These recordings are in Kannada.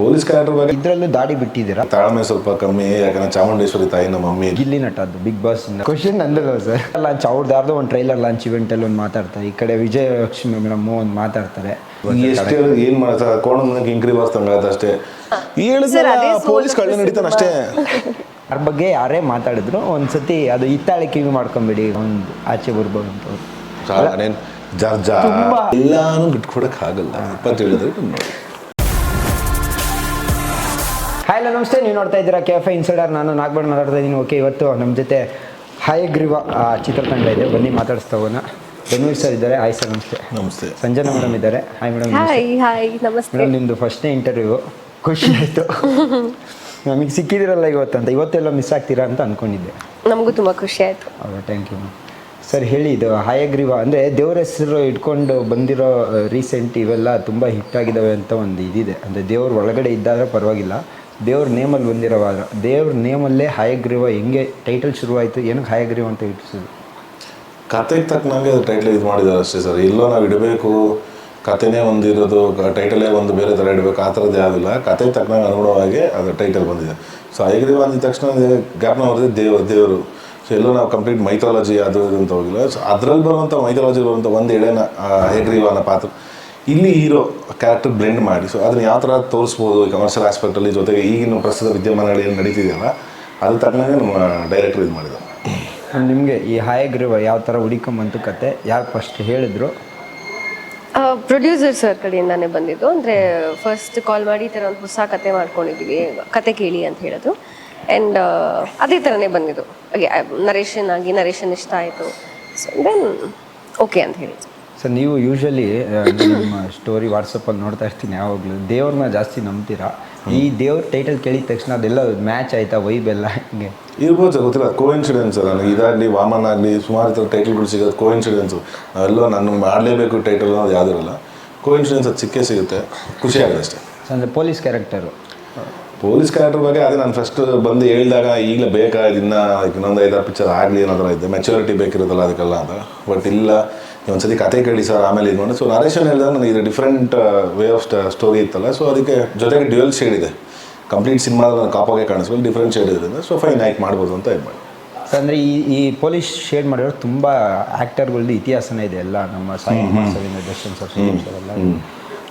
ಪೊಲೀಸ್ ಕ್ಯಾರೆಕ್ಟರ್ ಬಗ್ಗೆ ಇದರಲ್ಲೂ ದಾಡಿ ಬಿಟ್ಟಿದ್ದೀರಾ? ತಾಳ್ಮೆ ಸ್ವಲ್ಪ ಕಮ್ಮಿ, ಯಾಕಂದ್ರೆ ಚಾಮುಂಡೇಶ್ವರಿ ತಾಯಿ ನಮ್ಮ ಮಮ್ಮಿ. ಗಿಲ್ಲಿ ನಟ ಅದು ಬಿಗ್ ಬಾಸ್ ಕ್ವಶನ್ ಅಂದಲ್ಲ ಸರ್. ಲಾಂಚ್ ಅವ್ರದ್ದು ಯಾರ್ದೋ ಒಂದು ಟ್ರೈಲರ್ ಲಾಂಚ್ ಇವೆಂಟಲ್ಲಿ ಒಂದು ಮಾತಾಡ್ತಾರೆ, ಈ ಕಡೆ ವಿಜಯಲಕ್ಷ್ಮಿ ಮೇಡಮ್ ಒಂದು ಮಾತಾಡ್ತಾರೆ. ಎಷ್ಟು ಏನು ಮಾಡ್ತಾರೆ ಕೋಣ ಇಂಕ್ರಿ ಬರ್ಸ್ತಂಗ ಅಷ್ಟೇ ಹೇಳಿದ್ರೆ ಪೊಲೀಸ್ ಕಳ್ಳ ನಡೀತಾನೆ ಅಷ್ಟೇ. ಅದ್ರ ಬಗ್ಗೆ ಯಾರೇ ಮಾತಾಡಿದ್ರು ಒಂದ್ಸತಿ ಅದು ಇತ್ತಾಳೆ ಕಿವಿ ಮಾಡ್ಕೊಂಬಿಡಿ, ಒಂದು ಆಚೆ ಬರ್ಬೋದು ಅಂತ. ಜರ್ಜಾ ಎಲ್ಲಾನು ಬಿಟ್ಕೊಡಕ್ ಆಗಲ್ಲ. 27 ನೋಡಿ. ಹಾಯ್ ಎಲ್ಲ ನಮಸ್ತೆ, ನೀವು ನೋಡ್ತಾ ಇದ್ದೀರಾ KFI ಇನ್ಸೈಡರ್. ನಾನು ನಾಗಬಣ್ಣ ಮಾತಾಡ್ತಾ ಇದ್ದೀನಿ. ಓಕೆ, ಇವತ್ತು ನಮ್ಮ ಜೊತೆ ಹಯಗ್ರೀವ ಚಿತ್ರತಂಡ ಇದೆ, ಬನ್ನಿ ಮಾತಾಡಿಸ್ತಾ ಹೋಗೋಣ. ಧನ್ವೀರ್ ಸರ್ ಇದ್ದಾರೆ. Hi sir. ನಮಸ್ತೆ. ನಮಸ್ತೆ. ಸಂಜನಾ ಮೇಡಮ್ ಇದ್ದಾರೆ. Hi madam. ನಮಸ್ತೆ ಮೇಡಮ್, ನಿಮ್ಮದು ಫಸ್ಟ್ನೇ ಇಂಟರ್ವ್ಯೂ, ಖುಷಿ ಆಯಿತು. ನಮಗೆ ಸಿಕ್ಕಿದಿರಲ್ಲ ಇವತ್ತು ಅಂತ, ಇವತ್ತೆಲ್ಲ ಮಿಸ್ ಆಗ್ತೀರಾ ಅಂತ ಅಂದ್ಕೊಂಡಿದ್ದೆ. ನಮಗೂ ತುಂಬ ಖುಷಿ ಆಯಿತು. ಹೌದಾ, ಥ್ಯಾಂಕ್ ಯು ಸರ್. ಹೇಳಿ, ಇದು ಹಯಗ್ರೀವ ಅಂದರೆ ದೇವ್ರ ಹೆಸರು ಇಟ್ಕೊಂಡು ಬಂದಿರೋ ರೀಸೆಂಟ್ ಇವೆಲ್ಲ ತುಂಬ ಹಿಟ್ಟಾಗಿದ್ದಾವೆ ಅಂತ ಒಂದು ಇದಿದೆ. ಅಂದರೆ ದೇವ್ರ ಒಳಗಡೆ ಇದ್ದಾಗ ಪರವಾಗಿಲ್ಲ, ದೇವ್ರ ನೇಮಲ್ಲಿ ಬಂದಿರೋವಾಗ ದೇವ್ರ ನೇಮಲ್ಲೇ ಹಯಗ್ರೀವ ಹೆಂಗೆ ಟೈಟಲ್ ಶುರುವಾಯಿತು, ಏನಕ್ಕೆ ಹಯಗ್ರೀವ ಅಂತ ಇಟ್ಟಿಸೋದು? ಕತೆಗೆ ತಕ್ಕನಂಗೆ ಅದು ಟೈಟಲ್ ಇದು ಮಾಡಿದ್ದಾರೆ ಅಷ್ಟೇ ಸರ್. ಎಲ್ಲೋ ನಾವು ಇಡಬೇಕು, ಕತೆನೇ ಒಂದಿರೋದು, ಟೈಟಲೇ ಒಂದು ಬೇರೆ ಥರ ಇಡಬೇಕು, ಆ ಥರದ್ದು ಯಾವುದಿಲ್ಲ. ಕತೆಗೆ ತಕ್ಕನಾಗ ಅನುಗುಣವಾಗಿ ಅದು ಟೈಟಲ್ ಬಂದಿದೆ. ಸೊ ಹಯಗ್ರೀವ ಅಂದಿದ ತಕ್ಷಣ ಜ್ಞಾಪನ ಬರ್ತದೆ ದೇವರು. ಸೊ ಎಲ್ಲೋ ನಾವು ಕಂಪ್ಲೀಟ್ ಮೈಥಾಲಜಿ ಅದು ಇದು ಅಂತ ಹೋಗಿಲ್ಲ. ಸೊ ಅದರಲ್ಲಿ ಬರುವಂಥ ಮೈಥಾಲಜಿ ಬರುವಂಥ ಒಂದು ಎಳೆನ ಹಯಗ್ರೀವ ಅನ್ನೋ ಪಾತ್ರ ಇಲ್ಲಿ ಹೀರೋ ಕ್ಯಾರೆಕ್ಟರ್ ಬ್ಲೆಂಡ್ ಮಾಡಿ, ಸೊ ಅದನ್ನ ಯಾವ ಥರ ತೋರಿಸ್ಬೋದು ಕಮರ್ಷಿಯಲ್ ಆಸ್ಪೆಕ್ಟಲ್ಲಿ, ಜೊತೆಗೆ ಈಗಿನ ಪ್ರಸ್ತುತ ವಿದ್ಯಮಾನಗಳು ಏನು ನಡೀತಿದೆಯಲ್ಲ ಅದು ತಕ್ಕನಾಗೆ ನಮ್ಮ ಡೈರೆಕ್ಟರ್ ಇದು ಮಾಡಿದ್ದಾರೆ. ನಿಮಗೆ ಈ ಹಯಗ್ರೀವ ಯಾವ ಥರ ಹುಡುಕೊಂಬಂತು ಕತೆ, ಯಾಕೆ ಫಸ್ಟ್ ಹೇಳಿದ್ರು? ಪ್ರೊಡ್ಯೂಸರ್ ಸರ್ ಕಡೆಯಿಂದಾನೇ ಬಂದಿದ್ದು. ಅಂದರೆ ಫಸ್ಟ್ ಕಾಲ್ ಮಾಡಿ ಈ ಥರ ಒಂದು ಹೊಸ ಕತೆ ಮಾಡ್ಕೊಂಡಿದ್ವಿ, ಕತೆ ಕೇಳಿ ಅಂತ ಹೇಳಿದ್ರು. ಆ್ಯಂಡ್ ಅದೇ ಥರನೇ ಬಂದಿದ್ದು. ನರೇಷನ್ ಇಷ್ಟ ಆಯಿತು. ಸೊ ದೆನ್ ಓಕೆ ಅಂತ ಹೇಳಿದ್ರು. ಸರ್, ನೀವು ಯೂಶ್ವಲಿ ನಿಮ್ಮ ಸ್ಟೋರಿ ವಾಟ್ಸಪ್ಪಲ್ಲಿ ನೋಡ್ತಾ ಇರ್ತೀನಿ ಯಾವಾಗಲೂ, ದೇವ್ರನ್ನ ಜಾಸ್ತಿ ನಂಬ್ತೀರಾ. ಈ ದೇವ್ರ ಟೈಟಲ್ ಕೇಳಿದ ತಕ್ಷಣ ಅದೆಲ್ಲ ಮ್ಯಾಚ್ ಆಯಿತಾ, ವೈಬ್ ಎಲ್ಲ ಹಿಂಗೆ ಇರ್ಬೋದು ಸರ್, ಗೊತ್ತಿಲ್ಲ. ಕೋಇನ್ಸಿಡೆನ್ಸ್ ನನಗೆ ಇದಾಗಲಿ ವಾಮನ್ ಆಗಲಿ ಸುಮಾರು ಥರ ಟೈಟಲ್ಗಳು ಸಿಗೋದು ಕೋಇನ್ಸಿಡೆನ್ಸು. ನಾವೆಲ್ಲೋ ನಾನು ಮಾಡಲೇಬೇಕು ಟೈಟಲ್ ಅನ್ನೋದು ಯಾವುದೂ ಇರಲ್ಲ. ಕೋಇನ್ಸಿಡೆನ್ಸ್ ಅದು ಸಿಕ್ಕೇ ಸಿಗುತ್ತೆ, ಖುಷಿ ಆಗುತ್ತೆ ಅಷ್ಟೇ. ಅಂದರೆ ಪೊಲೀಸ್ ಕ್ಯಾರೆಕ್ಟರು ಬಗ್ಗೆ ಅದೇ ನಾನು ಫಸ್ಟ್ ಬಂದು ಹೇಳಿದಾಗ ಈಗಲೇ ಬೇಕಾ ಇನ್ನೂ ಇನ್ನೊಂದು 5-6 ಪಿಕ್ಚರ್ ಆಗಲಿ ಅನ್ನೋದ್ರ ಇದ್ದೆ, ಮೆಚುರಿಟಿ ಬೇಕಿರೋದಲ್ಲ ಅದಕ್ಕೆಲ್ಲ ಅಂತ. ಬಟ್ ಇಲ್ಲ, ಒಂದ್ಸತಿ ಕತೆ ಕೇಳಿ ಸರ್ ಆಮೇಲೆ ಇದು ಮಾಡಿ. ಸೊ ನರೇಷನ್ ಹೇಳಿದಾಗ ನನಗೆ ಇದು ಡಿಫ್ರೆಂಟ್ ವೇ ಆಫ್ ಸ್ಟೋರಿ ಇತ್ತಲ್ಲ, ಸೊ ಅದಕ್ಕೆ ಜೊತೆಗೆ ಡ್ಯುಯಲ್ ಶೇಡ್ ಇದೆ. ಕಂಪ್ಲೀಟ್ ಸಿನಿಮಾದ ನಾನು ಕಾಪಾಗೆ ಕಾಣಿಸ್ಬೋದು, ಡಿಫ್ರೆಂಟ್ ಶೇಡ್ ಇರೋದ್ರಿಂದ ಸೊ ಫೈನ್ ಆಯ್ಕೆ ಮಾಡ್ಬೋದು ಅಂತ ಇದು ಮಾಡಿ. ಸೊ ಅಂದರೆ ಈ ಪೊಲೀಸ್ ಶೇಡ್ ಮಾಡಿರೋ ತುಂಬ ಆ್ಯಕ್ಟರ್ಗಳದ್ದು ಇತಿಹಾಸನೇ ಇದೆ ಎಲ್ಲ. ನಮ್ಮ ಸಾಯಿ ದರ್ಶನ್ ಸರ್ ಎಲ್ಲ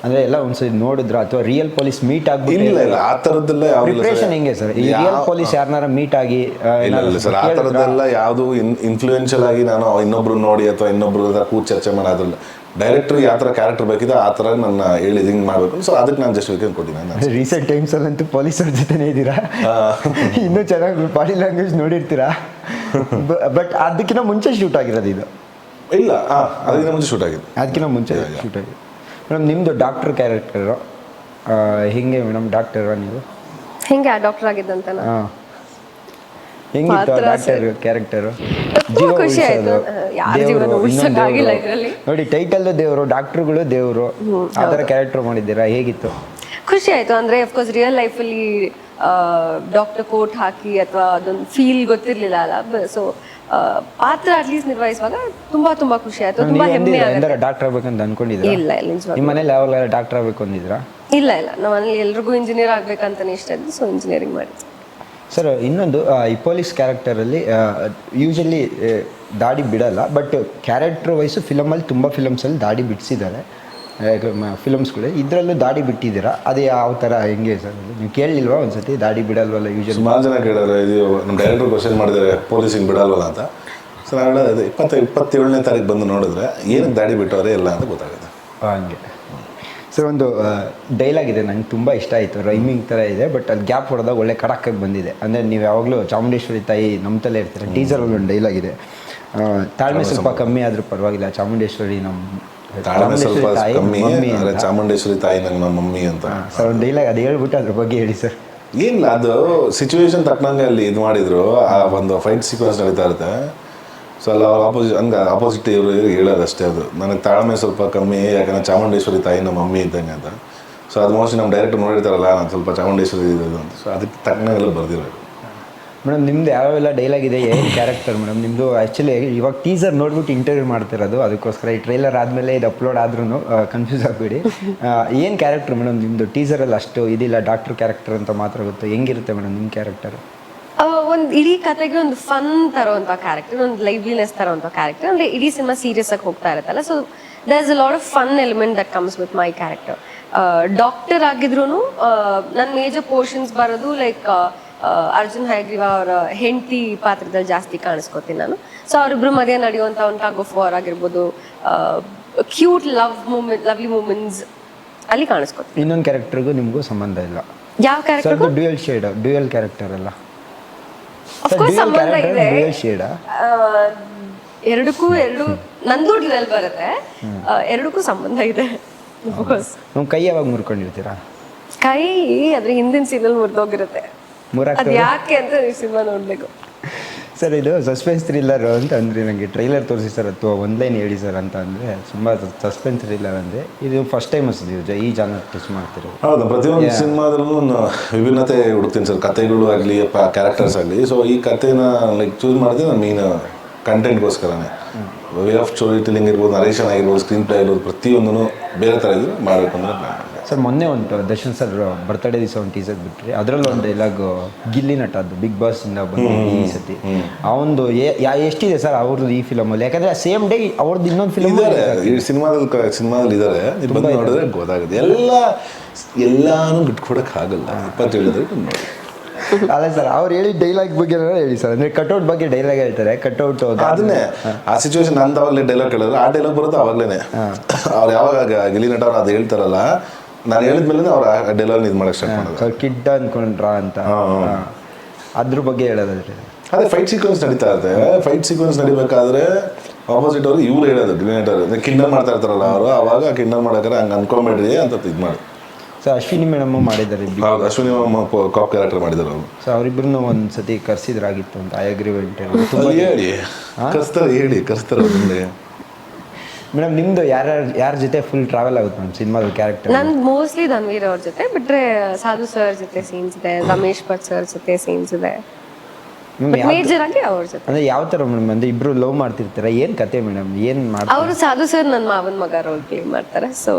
ಅಂದರೆ ಎಲ್ಲ ಒಂದ್ಸರಿ ನೋಡಿದ್ರ ಅಥವಾ ರಿಯಲ್ ಪೊಲೀಸ್ ಮೀಟ್ ಆಗ್ಬಿಟ್ಟು? ಇಲ್ಲ, ಆ ಥರದ್ದೆಲ್ಲ ಪ್ರಿಪ್ರೇಷನ್ ಹೆಂಗೆ ಸರ್? ಈ ರಿಯಲ್ ಪೊಲೀಸ್ ಯಾರನ್ನಾರ ಮೀಟ್ ಆಗಿ? ಇಲ್ಲ ಸರ್, ಆ ಥರದ್ದೆಲ್ಲ ಯಾವುದು ಇನ್ಫ್ಲೂಯೆನ್ಷಿಯಲ್ ಆಗಿ ನಾನು ಇನ್ನೊಬ್ರು ನೋಡಿ ಅಥವಾ ಇನ್ನೊಬ್ರು ಕೂತ್ ಚರ್ಚೆ ಮಾಡೋದಿಲ್ಲ. ಡೈರೆಕ್ಟರ್ ಯಾವ ಥರ ಕ್ಯಾರೆಕ್ಟರ್ ಬೇಕಿದೆ ಆ ಥರ ನನ್ನ ಹೇಳಿದ ಹಿಂಗೆ ಮಾಡಬೇಕು. ಸೊ ಅದಕ್ಕೆ ನಾನು ಜಸ್ಟ್ ವೇಕೆಂಡ್ ಕೊಟ್ಟಿದ್ದೀನಿ. ರೀಸೆಂಟ್ ಟೈಮ್ಸಲ್ಲಂತೂ ಪೊಲೀಸರ ಜೊತೆನೇ ಇದ್ದೀರಾ, ಇನ್ನೂ ಚೆನ್ನಾಗಿ ಬಾಡಿ ಲ್ಯಾಂಗ್ವೇಜ್ ನೋಡಿರ್ತೀರಾ. ಬಟ್ ಅದಕ್ಕಿಂತ ಮುಂಚೆ ಶೂಟ್ ಆಗಿರೋದು ಇದು? ಇಲ್ಲ, ಅದಕ್ಕಿಂತ ಮುಂಚೆ ಶೂಟ್ ಆಗಿದೆ. ಅದಕ್ಕಿಂತ ಮುಂಚೆ ಶೂಟ್ ಆಗಿದೆ. ಮೇಡಮ್, ನಿಮ್ಮದು ಡಾಕ್ಟರ್ ಕ್ಯಾರೆಕ್ಟರು ಹಿಂಗೆ ಮೇಡಮ್? ಡಾಕ್ಟರ ನೀವು ಹಿಂಗೆ ಡಾಕ್ಟರ್ ಆಗಿದ್ದಂತ ಹೆಂಗಿತ್ತು ಡಾಕ್ಟರ್ ಕ್ಯಾರೆಕ್ಟರು? ಖುಷಿ ಆಯ್ತು. ನೋಡಿ, ಟೈಟಲ್ ದೇವರು, ಡಾಕ್ಟರ್ಗಳು ದೇವರು, ಆ ಥರ ಕ್ಯಾರೆಕ್ಟರ್ ಮಾಡಿದ್ದೀರಾ, ಹೇಗಿತ್ತು? ಖುಷಿ ಆಯ್ತು. ಅಂದರೆ ಅಫ್ಕೋರ್ಸ್ ರಿಯಲ್ ಲೈಫಲ್ಲಿ ಡಾಕ್ಟರ್ ಕೋಟ್ ಹಾಕಿ ಅಥವಾ ಅದೊಂದು ಫೀಲ್ ಗೊತ್ತಿರಲಿಲ್ಲ ಅಲ್ಲ. ಸೊ ಪಾತ್ರ ಅಟ್ಲೀಸ್ಟ್ ನಿರ್ವಹಿಸುವಾಗ ತುಂಬಾ ಖುಷಿ ಆಯ್ತು, ತುಂಬಾ ಹೆಮ್ಮೆ ಆಗುತ್ತೆ. ಡಾಕ್ಟರ್ ಆಗ್ಬೇಕಂತ ಅನ್ಕೊಂಡಿದ್ದೀರಾ? ಇಲ್ಲ, ನಿಮ್ಮ ಮನೇಲಿ ಯಾವಾಗ ಡಾಕ್ಟರ್ ಆಗ್ಬೇಕು ಅಂದಿದ್ರಾ? ಇಲ್ಲ, ನಮ್ಮ ಮನೇಲಿ ಎಲ್ರಿಗೂ ಇಂಜಿನಿಯರ್ ಆಗ್ಬೇಕಂತಾನೆ ಇಷ್ಟ ಇದ್ದು, ಸೊ ಇಂಜಿನಿಯರಿಂಗ್ ಮಾಡಿದ್ವಿ. ಸರ್, ಇನ್ನೊಂದು ಈ ಪೊಲೀಸ್ ಕ್ಯಾರೆಕ್ಟರಲ್ಲಿ ಯೂಶಲಿ ದಾಡಿ ಬಿಡಲ್ಲ, ಬಟ್ ಕ್ಯಾರೆಕ್ಟರ್ ವೈಸು ಫಿಲಮಲ್ಲಿ ತುಂಬ ಫಿಲಮ್ಸಲ್ಲಿ ದಾಡಿ ಬಿಡಿಸಿದ್ದಾರೆ ಫಿಲಮ್ಸ್ಗಳು. ಇದರಲ್ಲೂ ದಾಡಿ ಬಿಟ್ಟಿದ್ದೀರಾ, ಅದು ಯಾವ ಥರ ಹೆಂಗೆ ಸರ್? ನೀವು ಕೇಳಲಿಲ್ವಾ ಒಂದ್ಸತಿ ದಾಡಿ ಬಿಡಲ್ವಲ್ಲ? ಯೂಶಲಿ ಸುಮಾರು ಜನ ಕೇಳಿದ್ರೆ, ಇದು ನಮ್ಮ ಡೈರೆಕ್ಟರ್ ಕ್ವಶನ್ ಮಾಡಿದ್ದಾರೆ ಪೊಲೀಸಿಗೆ ಬಿಡಲ್ವಲ್ಲ ಅಂತ. ಸೊ ನಾನು ಹೇಳೋದು 27ನೇ ತಾರೀಕು ಬಂದು ನೋಡಿದ್ರೆ ಏನಕ್ಕೆ ದಾಡಿ ಬಿಟ್ಟವ್ರೆ ಇಲ್ಲ ಅಂತ ಗೊತ್ತಾಗುತ್ತೆ. ಹಂಗೆ ಸರ್, ಒಂದು ಡೈಲಾಗ್ ಇದೆ, ನಂಗೆ ತುಂಬ ಇಷ್ಟ ಆಯಿತು. ರೈಮಿಂಗ್ ಥರ ಇದೆ, ಬಟ್ ಅದು ಗ್ಯಾಪ್ ಹೊಡೆದಾಗ ಒಳ್ಳೆ ಕಡಕ್ಕಾಗಿ ಬಂದಿದೆ. ಅಂದರೆ ನೀವು ಯಾವಾಗಲೂ ಚಾಮುಂಡೇಶ್ವರಿ ತಾಯಿ ನಂಬ್ತಲೇ ಇರ್ತೀರ. ಟೀಸರಲ್ಲಿ ಒಂದು ಡೈಲಾಗ್ ಇದೆ, ತಾಳ್ಮೆ ಸ್ವಲ್ಪ ಕಮ್ಮಿ ಆದರೂ ಪರವಾಗಿಲ್ಲ, ಚಾಮುಂಡೇಶ್ವರಿ ತಾಳ್ಮೆ ಸ್ವಲ್ಪ ಕಮ್ಮಿ, ಚಾಮುಂಡೇಶ್ವರಿ ತಾಯಿ ನಂಗೆ ನಮ್ಮ ಮಮ್ಮಿ ಅಂತ. ಸರ್, ಒಂದು ಡೈಲಾಗ್ ಅದು ಹೇಳ್ಬಿಟ್ಟು ಅದ್ರ ಬಗ್ಗೆ ಹೇಳಿ ಸರ್. ಏನಿಲ್ಲ, ಅದು ಸಿಚುವೇಶನ್ ತಕ್ಕನಂಗೆ ಅಲ್ಲಿ ಇದು ಮಾಡಿದ್ರು. ಆ ಒಂದು ಫೈಟ್ ಸೀಕ್ವೆನ್ಸ್ ನಡೀತಾ ಇರುತ್ತೆ. ಸೊ ಅಲ್ಲಿ ಆಪೋಸಿಟ್ ಇವರು ಹೇಳೋದಷ್ಟೇ, ಅದು ನನಗೆ ತಾಳ್ಮೆ ಸ್ವಲ್ಪ ಕಮ್ಮಿ, ಯಾಕಂದರೆ ಚಾಮುಂಡೇಶ್ವರಿ ತಾಯಿ ನಮ್ಮ ಮಮ್ಮಿ ಇದ್ದಂಗೆ ಅಂತ. ಸೊ ಅದು ಮೋಸ್ಟ್ಲಿ ನಮ್ಮ ಡೈರೆಕ್ಟರ್ ನೋಡಿರ್ತಾರಲ್ಲ, ನಾನು ಸ್ವಲ್ಪ ಚಾಮುಂಡೇಶ್ವರಿ ಇದು ಅಂತ. ಸೊ ಅದಕ್ಕೆ ತಕ್ಕನಾಗೆಲ್ಲ ಬರ್ದಿರೋದು. ಮೇಡಮ್ ನಿಮ್ದು ಯಾವೆಲ್ಲ ಡೈಲಾಗ್ ಇದೆ, ಏನು ಕ್ಯಾರೆಕ್ಟರ್ ಮೇಡಮ್ ನಿಮ್ಮದು? ಆ್ಯಕ್ಚುಲಿ ಇವಾಗ ಟೀಸರ್ ನೋಡ್ಬಿಟ್ಟು ಇಂಟರ್ವ್ಯೂ ಮಾಡ್ತಿರೋದು, ಅದಕ್ಕೋಸ್ಕರ ಈ ಟ್ರೈಲರ್ ಆದಮೇಲೆ ಇದು ಅಪ್ಲೋಡ್ ಆದ್ರೂ ಕನ್ಫ್ಯೂಸ್ ಆಗಬೇಡಿ. ಏನು ಕ್ಯಾರೆಕ್ಟರ್ ಮೇಡಮ್ ನಿಮ್ಮದು? ಟೀಸರಲ್ಲಿ ಅಷ್ಟು ಇದಿಲ್ಲ, ಡಾಕ್ಟ್ರ್ ಕ್ಯಾರೆಕ್ಟರ್ ಅಂತ ಮಾತ್ರ ಗೊತ್ತು. ಹೆಂಗಿರುತ್ತೆ ಮೇಡಮ್ ನಿಮ್ಮ ಕ್ಯಾರೆಕ್ಟರ್? ಒಂದು ಇಡೀ ಕತೆಗೆ ಒಂದು ಫನ್ ತರೋಂಥ ಕ್ಯಾರೆಕ್ಟರ್, ಒಂದು ಲೈವ್ಲಿನೆಸ್ ತರೋಂಥ ಕ್ಯಾರೆಕ್ಟರ್. ಅಂದರೆ ಇಡೀ ಸಿನಿಮಾ ಸೀರಿಯಸ್ ಆಗಿ ಹೋಗ್ತಾ ಇರುತ್ತಲ್ಲ, so there is a lot of fun element that comes with my character. Doctor ಆಗಿದ್ರು ನನ್ನ ಮೇಜರ್ ಪೋರ್ಷನ್ಸ್ ಬರೋದು ಲೈಕ್ ಅರ್ಜುನ್ ಹಯಗ್ರೀವ ಅವರ ಹೆಂಡತಿ ಪಾತ್ರದಲ್ಲಿ ಜಾಸ್ತಿ ಕಾಣಿಸ್ಕೊತೀನಿ ನಾನು. ಸೊ ಅವರಿಬ್ರು ಮಧ್ಯೆ ನಡೆಯುವಂಥ ಒಂದು ಟಗ್ ಆಫ್ ವಾರ್ ಆಗಿರ್ಬೋದು, ಕ್ಯೂಟ್ ಲವ್ಲಿ ಮೂಮೆಂಟ್ಸ್ ಅಲ್ಲಿ ಕಾಣಿಸ್ಕೊತೀನಿ. ಇನ್ನೊಂದು ಕ್ಯಾರೆಕ್ಟರ್ಗೂ ನಿಮಗೂ ಸಂಬಂಧ ಇಲ್ಲ? ಯಾವ ಕ್ಯಾರೆಕ್ಟರ್? ಡ್ಯೂಯಲ್ ಕ್ಯಾರೆಕ್ಟರ್ ಅಲ್ಲ? ಅಫ್ಕೋರ್ಸ್ ಸಂಬಂಧ ಇದೆ. ಶೇಡ ಎರಡಕ್ಕೂ ನಂದು ಡ್ಯುಯಲ್ ಬರುತ್ತೆ, ಎರಡಕ್ಕೂ ಸಂಬಂಧ ಇದೆ. ನಮ್ಮ ಕೈ ಯಾವಾಗ ಮುರ್ಕೊಂಡಿರ್ತೀರಾ? ಕೈ ಅದ್ರ ಹಿಂದಿನ ಸೀನಲ್ಲಿ ಮುರಿದೋಗಿರುತ್ತೆ. ಮುರಾಕ್ ಅದು ಯಾಕೆ ಅಂತ ನೀವು ಸಿನಿಮಾ ನೋಡ್ಬೇಕು. ಸರ್ ಇದು ಸಸ್ಪೆನ್ಸ್ ಥ್ರಿಲ್ಲರ್ ಅಂತ ಅಂದರೆ ನನಗೆ ಟ್ರೈಲರ್ ತೋರಿಸಿ ಸರ್ ಅಥವಾ ಒಂದು ಲೈನ್ ಹೇಳಿ ಸರ್ ಅಂತ ಅಂದರೆ ತುಂಬ ಸಸ್ಪೆನ್ಸ್ ಥ್ರಿಲ್ಲರ್ ಅಂದರೆ ಇದು ಫಸ್ಟ್ ಟೈಮ್ ಅನಿಸ್ತಿದೆ ಈ ಜಾನರ್ ಟಚ್ ಮಾಡ್ತಿರೋದು. ಹೌದು, ಪ್ರತಿಯೊಂದು ಸಿನಿಮಾದಲ್ಲೂ ವಿಭಿನ್ನತೆ ಹುಡುಕ್ತೀನಿ ಸರ್, ಕತೆಗಳು ಆಗಲಿ ಕ್ಯಾರೆಕ್ಟರ್ಸ್ ಆಗಲಿ. ಸೊ ಈ ಕತೆನ ಲೈಕ್ ಚೂಸ್ ಮಾಡಿದ್ರೆ ನಾನು ಮೇನ್ ಕಂಟೆಂಟ್ಗೋಸ್ಕರನೇ, ವೇ ಆಫ್ ಸ್ಟೋರಿ ಟೆಲ್ಲಿಂಗ್ ಇರ್ಬೋದು, ನರೇಷನ್ ಆಗಿರ್ಬೋದು, ಸ್ಕ್ರೀನ್ ಪ್ಲೇ ಆಗಿರ್ಬೋದು, ಪ್ರತಿಯೊಂದೂ ಬೇರೆ ಥರ ಇದ್ರೆ ಮಾಡಬೇಕು ಅಂದರೆ ಪ್ಲಾನ್. ಸರ್ ಮೊನ್ನೆ ಒಂದು ದರ್ಶನ್ ಸರ್ ಬರ್ತ್ಡೇ ದಿವಸ ಒಂದು ಟೀಸರ್ ಬಿಟ್ಟರೆ ಅದರಲ್ಲಿ ಒಂದು ಡೈಲಾಗ್ ಗಿಲ್ಲಿ ನಟ ಅದು ಬಿಗ್ ಬಾಸಿಂದ ಬಂದಿದ್ದು ಈ ಸತಿ ಆ ಒಂದು ಎಷ್ಟಿದೆ ಸರ್ ಅವ್ರದ್ದು ಈ ಫಿಲಮಲ್ಲಿ? ಯಾಕಂದರೆ ಸೇಮ್ ಡೇ ಅವ್ರದ್ದು ಇನ್ನೊಂದು ಫಿಲಮ್ ಇದ್ದಾರೆ ಈ ಸಿನಿಮಾದಲ್ಲಿ ಇದ್ದಾರೆ, ನೀವು ಬಂದು ನೋಡಿದ್ರೆ ಗೊತ್ತಾಗುತ್ತೆ. ಎಲ್ಲಾನು ಬಿಟ್ಕೊಡೋಕ್ಕಾಗಲ್ಲ, 20 ಹೇಳಿದ್ರೆ ನೋಡಿ. ಅಲ್ಲ ಸರ್ ಅವ್ರು ಹೇಳಿದ ಡೈಲಾಗ್ ಬಗ್ಗೆ ಹೇಳಿ ಸರ್. ಅಂದರೆ ಕಟ್ಔಟ್ ಬಗ್ಗೆ ಡೈಲಾಗ್ ಹೇಳ್ತಾರೆ, ಕಟ್ಔಟ್ ಅದನ್ನೇ ಆ ಸಿಚುವೇಶನ್ ನಂದು ಅವಾಗಲೇ ಡೈಲಾಗ್ ಕೇಳಿದ್ರೆ ಆ ಡೈಲಾಗ್ ಬರುತ್ತೆ ಅವಾಗಲೇ. ಅವ್ರು ಯಾವಾಗ ಗಿಲ್ಲಿ ನಟ ಅವ್ರು ಅದು ಹೇಳ್ತಾರಲ್ಲ, ನಾನು ಹೇಳಿದ್ಮೇಲೆ ಅವ್ರು ಆ ಡೈಲಾಗ್ ಇದು ಮಾಡಕ್ಕೆ ಸ್ಟಾರ್ಟ್ ಮಾಡೋದು. ಕಿಡ್ ಅನ್ಕೊಂಡ್ರ ಅಂತ ಅದ್ರ ಬಗ್ಗೆ ಹೇಳೋದಾದ್ರೆ ಅದೇ ಫೈಟ್ ಸೀಕ್ವೆನ್ಸ್ ನಡೀತಾ ಇರುತ್ತೆ. ಫೈಟ್ ಸೀಕ್ವೆನ್ಸ್ ನಡಿಬೇಕಾದ್ರೆ ಆಪೋಸಿಟ್ ಅವರು ಇವ್ರು ಹೇಳೋದು ಡಿನೇಟರ್ ಕಿಂಡಲ್ ಮಾಡ್ತಾ ಇರ್ತಾರಲ್ಲ ಅವರು, ಅವಾಗ ಕಿಂಡಲ್ ಮಾಡೋಕ್ರೆ ಹಂಗೆ ಅನ್ಕೊಂಬೇಡ್ರಿ ಅಂತ ಇದು ಮಾಡಿ. ಸೊ ಅಶ್ವಿನಿ ಮೇಡಮ್ ಮಾಡಿದ್ದಾರೆ. ಹೌದು, ಅಶ್ವಿನಿ ಕಾಪ್ ಕ್ಯಾರೆಕ್ಟರ್ ಮಾಡಿದ್ದಾರೆ ಅವರು. ಸೊ ಅವರಿಬ್ಬರನ್ನು ಒಂದು ಸತಿ ಕರ್ಸಿದ್ರಾಗಿತ್ತು ಅಂತ ಅಗ್ರಿಮೆಂಟ್ ಹೇಳಿ ಕರ್ಸ್ತಾರೆ ಮೇಡಮ್. ನಿಮ್ಮದು ಯಾರ ಜೊತೆ ಫುಲ್ ಟ್ರಾವೆಲ್ ಆಗುತ್ತೆ ಮ್ಯಾಮ್ ಸಿನಿಮಾದ ಕ್ಯಾರೆಕ್ಟರ್? ನಂದು ಮೋಸ್ಟ್ಲಿ ಧನ್ವೀರ್ ಅವ್ರ ಜೊತೆ ಬಿಟ್ರೆ ಸಾಧು ಸರ್ ಜೊತೆ ಸೀನ್ಸ್ ಇದೆ, ರಮೇಶ್ ಭಟ್ ಸರ್ ಜೊತೆ ಸೀನ್ಸ್ ಇದೆ, ಮೇಜರ್ ಆಗಿ ಅವ್ರ ಜೊತೆ. ಅಂದ್ರೆ ಯಾವ ಥರ ಮೇಡಮ್? ಅಂದ್ರೆ ಇಬ್ರು ಲವ್ ಮಾಡ್ತಿರ್ತಾರ, ಏನು ಕತೆ ಮೇಡಮ್? ಏನು ಮಾಡ್ತಾರೆ ಅವರು? ಸಾಧು ಸರ್ ನನ್ನ ಮಾವನ ಮಗ ರೋಲ್ ಪ್ಲೇ ಮಾಡ್ತಾರೆ. ಸೊ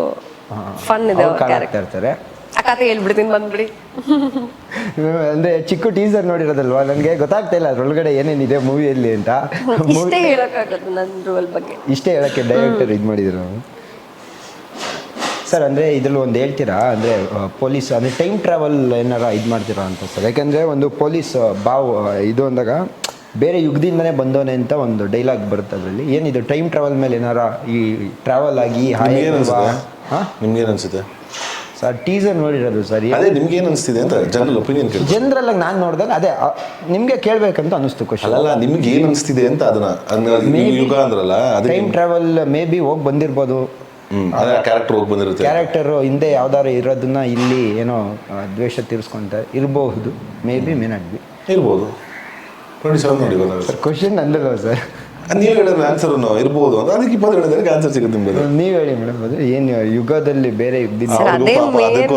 ಫನ್ ಇದೆ ಅವ್ರ ಕ್ಯಾರೆಕ್ಟರ್. ಇರ್ತಾರೆ. ಆ ಕತೆ ಹೇಳ್ಬಿಡ್ತೀನಿ, ಬಂದ್ಬಿಡಿ. ಅಂದ್ರೆ ಚಿಕ್ಕ ಟೀಸರ್ ನೋಡಿರೋದಲ್ವಾ, ನನಗೆ ಗೊತ್ತಾಗ್ತಾ ಇಲ್ಲ ಅದ್ರೊಳಗಡೆ ಏನೇನಿದೆ ಮೂವಿಯಲ್ಲಿ ಅಂತ. ಇಷ್ಟೇ ಹೇಳೋಕ್ಕಾಗೋದು ನನ್ನ ರೋಲ್ ಬಗ್ಗೆ, ಇಷ್ಟೇ ಹೇಳಕ್ಕೆ ಡೈರೆಕ್ಟರ್ ಇದು ಮಾಡಿದ್ರು ಸರ್. ಅಂದರೆ ಇದ್ರಲ್ಲಿ ಒಂದು ಹೇಳ್ತೀರಾ ಅಂದರೆ ಪೊಲೀಸ್ ಅಂದರೆ ಟೈಮ್ ಟ್ರಾವೆಲ್ ಏನಾರ ಇದು ಮಾಡ್ತೀರಾ ಅಂತ ಸರ್? ಯಾಕೆಂದರೆ ಒಂದು ಪೊಲೀಸ್ ಇದು ಅಂದಾಗ ಬೇರೆ ಯುಗದಿಂದನೇ ಬಂದವನೇ ಅಂತ ಒಂದು ಡೈಲಾಗ್ ಬರುತ್ತೆ ಅದರಲ್ಲಿ. ಏನಿದು ಟೈಮ್ ಟ್ರಾವೆಲ್ ಮೇಲೆ ಏನಾರ ಈ ಟ್ರಾವೆಲ್ ಆಗಿ ನಿಮ್ಗೇನು ಅನ್ಸುತ್ತೆ ಸರ್? Teaser ನೋಡಿರೋದು sir. ಅದೇ ನಿಮ್ಗೆ ಏನು ಅನಿಸ್ತಿದೆ ಅಂತ ಜನರಲ್ ಒಪಿನಿಯನ್ ಕೇಳಿ. ಜನರಲ್ ಆಗಿ ನಾನು ನೋಡಿದಾಗ ಅದೇ ನಿಮ್ಗೆ ಕೇಳಬೇಕಂತ ಅನಿಸ್ತು ಕ್ವಶನ್. ಅಲ್ಲ, ನಿಮ್ಗೆ ಏನು ಅನಿಸ್ತಿದೆ ಅಂತ ಅದನ್ನ ಯುಗ ಅಂದ್ರಲ್ಲ, ಟೈಮ್ ಟ್ರಾವೆಲ್ ಮೇ ಬಿ ಹೋಗಿ ಬಂದಿರ್ಬೋದು. ಕ್ಯಾರೆಕ್ಟರ್ ಹೋಗಿ ಬಂದಿರುತ್ತೆ, ಕ್ಯಾರೆಕ್ಟರು ಹಿಂದೆ ಯಾವ್ದಾದ್ರು ಇರೋದನ್ನ ಇಲ್ಲಿ ಏನೋ ದ್ವೇಷ ತೀರಿಸ್ಕೊಂತ ಇರಬಹುದು. May be may not be ಇರ್ಬೋದು. 27 ನೋಡಿ ಗೊತ್ತಾಗುತ್ತೆ ಸರ್. ಕ್ವಶನ್ ಅಂದಲ್ಲ ಸರ್, ನೀವು ಹೇಳಿದ್ರೆ ಆನ್ಸರ್ ಇರ್ಬೋದು ಅಂತ, ಅದಕ್ಕೆ 20 ಹೇಳಿದ್ರೆ ಆನ್ಸರ್ ಸಿಗುತ್ತೆ ನಿಮ್ಗೆ. ನೀವು ಹೇಳಿ ಮೇಡಮ್, ಅದು ಏನು ಯುಗದಲ್ಲಿ ಬೇರೆ